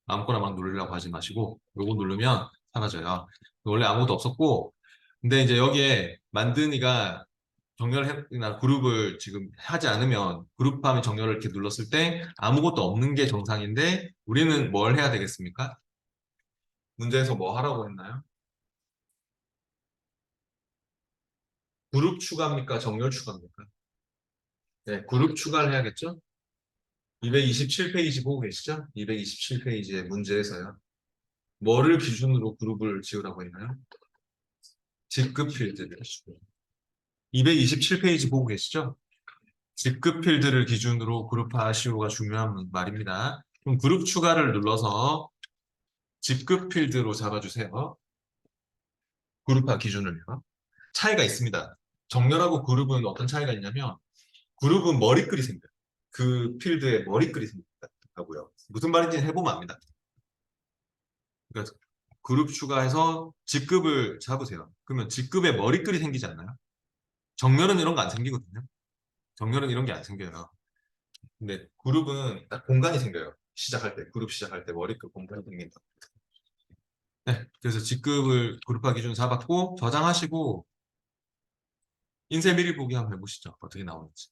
아무거나 막 누르려고 하지 마시고 요거 누르면 사라져요. 원래 아무것도 없었고 근데 이제 여기에 만드니가 정렬이나 그룹을 지금 하지 않으면 그룹함의 정렬을 이렇게 눌렀을 때 아무것도 없는 게 정상인데 우리는 뭘 해야 되겠습니까? 문제에서 뭐 하라고 했나요? 그룹 추가입니까? 정렬 추가입니까? 네, 그룹 추가를 해야겠죠? 227페이지 보고 계시죠? 227페이지의 문제에서요. 뭐를 기준으로 그룹을 지으라고 했나요? 직급 필드를. 227페이지 보고 계시죠? 직급 필드를 기준으로 그룹화하시오가 중요한 말입니다. 그럼 그룹 추가를 눌러서 직급 필드로 잡아주세요. 그룹화 기준을요. 차이가 있습니다. 정렬하고 그룹은 어떤 차이가 있냐면 그룹은 머리글이 생겨요. 그 필드에 머리글이 생긴다고요. 무슨 말인지 해보면 압니다. 그러니까 그룹 추가해서 직급을 잡으세요. 그러면 직급에 머리글이 생기지 않나요? 정렬은 이런 거 안 생기거든요. 정렬은 이런 게 안 생겨요. 근데 그룹은 딱 공간이 생겨요. 시작할 때, 그룹 시작할 때 머리글 공간이 생긴다. 네, 그래서 직급을 그룹화 기준 잡았고 저장하시고 인쇄 미리 보기 한번 해보시죠. 어떻게 나오는지.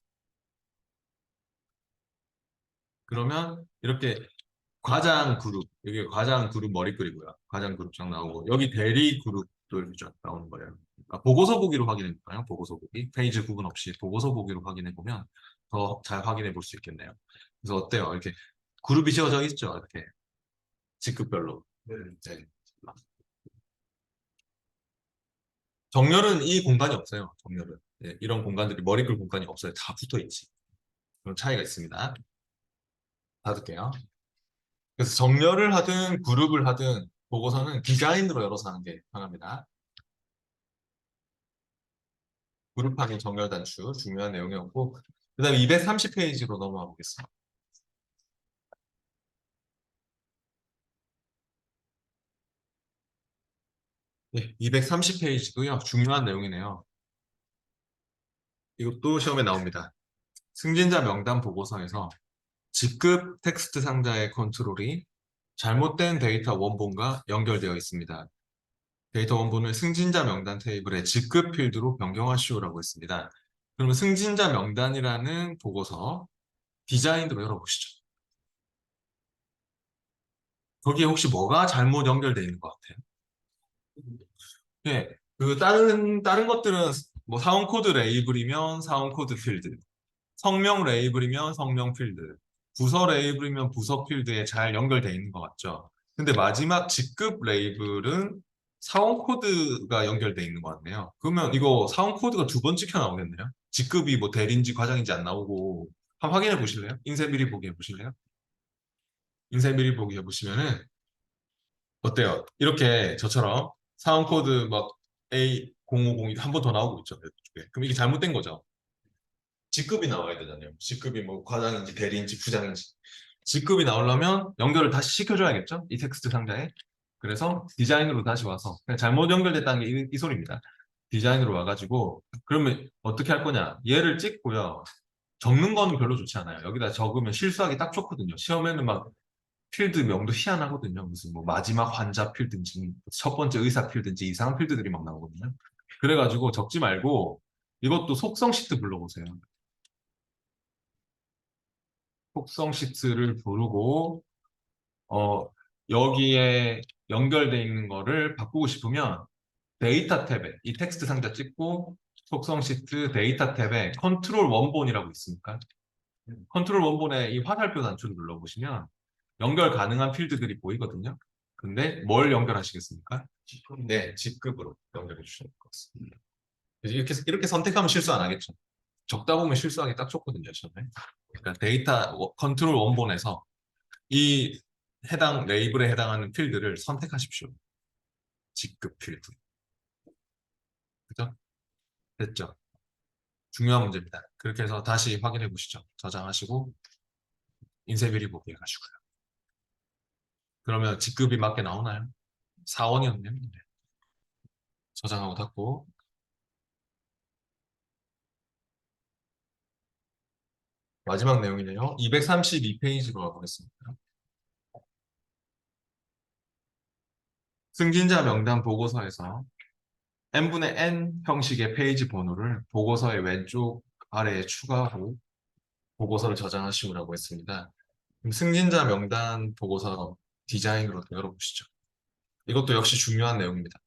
그러면 이렇게 과장 그룹, 여기 과장 그룹 머리글이고요. 과장 그룹 쫙 나오고 여기 대리 그룹도 이렇게 쫙 나오는 거예요. 보고서 보기로 확인해 볼까요? 보고서 보기. 페이지 구분 없이 보고서 보기로 확인해 보면 더 잘 확인해 볼 수 있겠네요. 그래서 어때요? 이렇게 그룹이 지어져 있죠. 이렇게 직급별로. 네. 정렬은 이 공간이 없어요. 정렬은. 네, 이런 공간들이 머리글 공간이 없어요. 다 붙어 있지. 그런 차이가 있습니다. 닫을게요. 그래서 정렬을 하든 그룹을 하든 보고서는 디자인으로 열어서 하는 게 편합니다. 그룹 확인 정렬 단추 중요한 내용이었고 그 다음에 230페이지로 넘어가 보겠습니다. 네, 230페이지도요. 중요한 내용이네요. 이것도 시험에 나옵니다. 승진자 명단 보고서에서 직급 텍스트 상자의 컨트롤이 잘못된 데이터 원본과 연결되어 있습니다. 데이터 원본을 승진자 명단 테이블의 직급 필드로 변경하시오라고 했습니다. 그러면 승진자 명단이라는 보고서 디자인으로 열어보시죠. 거기에 혹시 뭐가 잘못 연결되어 있는 것 같아요? 예, 그 다른 것들은 뭐 사원 코드 레이블이면 사원 코드 필드, 성명 레이블이면 성명 필드, 부서 레이블이면 부서 필드에 잘 연결되어 있는 것 같죠. 근데 마지막 직급 레이블은 사원 코드가 연결되어 있는 것 같네요. 그러면 이거 사원 코드가 두 번 찍혀 나오겠네요. 직급이 뭐 대리인지 과장인지 안 나오고 한번 확인해 보실래요? 인쇄 미리 보기 해보실래요? 인쇄 미리 보기 해보시면은 어때요? 이렇게 저처럼 사원 코드 막 A0502 한 번 더 나오고 있죠. 이쪽에. 그럼 이게 잘못된 거죠. 직급이 나와야 되잖아요. 직급이 뭐 과장인지 대리인지 부장인지. 직급이 나오려면 연결을 다시 시켜줘야겠죠? 이 텍스트 상자에. 그래서 디자인으로 다시 와서 그냥 잘못 연결됐다는 게 이 소리입니다. 디자인으로 와가지고 그러면 어떻게 할 거냐? 얘를 찍고요. 적는 거는 별로 좋지 않아요. 여기다 적으면 실수하기 딱 좋거든요. 시험에는 막 필드 명도 희한하거든요. 무슨 뭐 마지막 환자 필드인지 첫 번째 의사 필드인지 이상한 필드들이 막 나오거든요. 그래가지고 적지 말고 이것도 속성 시트 불러보세요. 속성 시트를 부르고 어 여기에 연결돼 있는 거를 바꾸고 싶으면 데이터 탭에 이 텍스트 상자 찍고 속성 시트 데이터 탭에 컨트롤 원본이라고 있으니까 컨트롤 원본에 이 화살표 단추를 눌러보시면 연결 가능한 필드들이 보이거든요. 근데 뭘 연결하시겠습니까? 네, 직급으로 연결해 주셔야 될 것 같습니다. 그래서 이렇게 선택하면 실수 안 하겠죠. 적다 보면 실수하기 딱 좋거든요, 처음에. 그러니까 컨트롤 원본에서 이 해당 레이블에 해당하는 필드를 선택하십시오. 직급 필드. 그죠? 됐죠? 중요한 문제입니다. 그렇게 해서 다시 확인해 보시죠. 저장하시고 인쇄비리 보기 해가지고요. 그러면 직급이 맞게 나오나요? 4원이었네요. 저장하고 닫고 마지막 내용이네요. 232페이지로 가보겠습니다. 승진자 명단 보고서에서 n분의 n 형식의 페이지 번호를 보고서의 왼쪽 아래에 추가하고 보고서를 저장하시오라고 했습니다. 그럼 승진자 명단 보고서 디자인으로 열어보시죠. 이것도 역시 중요한 내용입니다.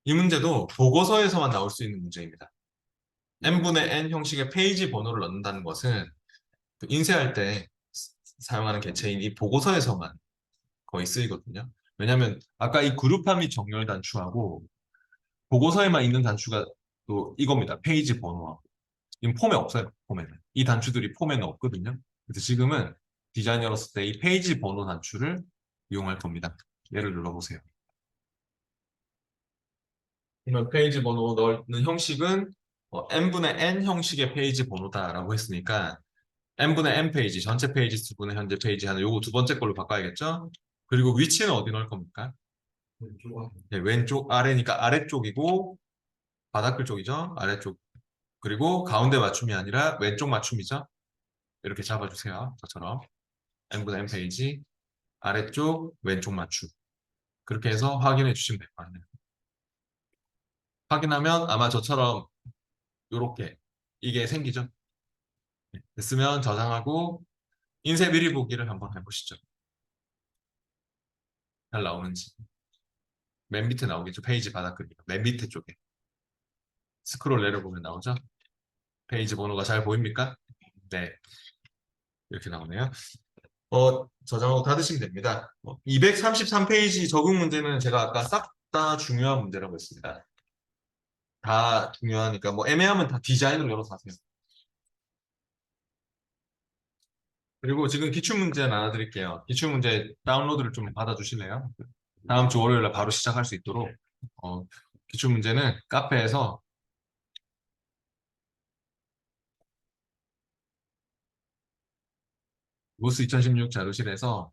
이 문제도 보고서에서만 나올 수 있는 문제입니다. n분의 n 형식의 페이지 번호를 넣는다는 것은 그 인쇄할 때 사용하는 개체인 이 보고서에서만 거의 쓰이거든요. 왜냐하면 아까 이 그룹화 및 정렬 단추하고 보고서에만 있는 단추가 또 이겁니다. 페이지 번호하고. 이건 폼에 없어요. 폼에는. 이 단추들이 폼에는 없거든요. 그래서 지금은 디자인 열었을 때 이 페이지 번호 단추를 이용할 겁니다. 얘를 눌러보세요. 그러면 페이지 번호 넣는 형식은 n분의 n 형식의 페이지 번호다라고 했으니까 n분의 n 페이지, 전체 페이지 수분의 현재 페이지 하는 요거 두 번째 걸로 바꿔야겠죠? 그리고 위치는 어디 넣을 겁니까? 네, 왼쪽 아래니까 아래쪽이고 바닥글 쪽이죠? 아래쪽. 그리고 가운데 맞춤이 아니라 왼쪽 맞춤이죠? 이렇게 잡아주세요. 저처럼 n분의 n 페이지 아래쪽 왼쪽 맞춤. 그렇게 해서 확인해 주시면 될 것 같네요. 확인하면 아마 저처럼 이렇게 이게 생기죠? 네, 됐으면 저장하고 인쇄 미리 보기를 한번 해보시죠. 잘 나오는지. 맨 밑에 나오겠죠? 페이지 바닥글이요. 맨 밑에 쪽에. 스크롤 내려보면 나오죠? 페이지 번호가 잘 보입니까? 네, 이렇게 나오네요. 저장하고 닫으시면 됩니다. 233페이지 적용 문제는 제가 아까 싹 다 중요한 문제라고 했습니다. 다 중요하니까 뭐 애매하면 다 디자인으로 열어서 하세요. 그리고 지금 기출문제 나눠드릴게요. 기출문제 다운로드를 좀 받아주실래요? 다음 주 월요일에 바로 시작할 수 있도록 어, 기출문제는 카페에서 무스 2016 자료실에서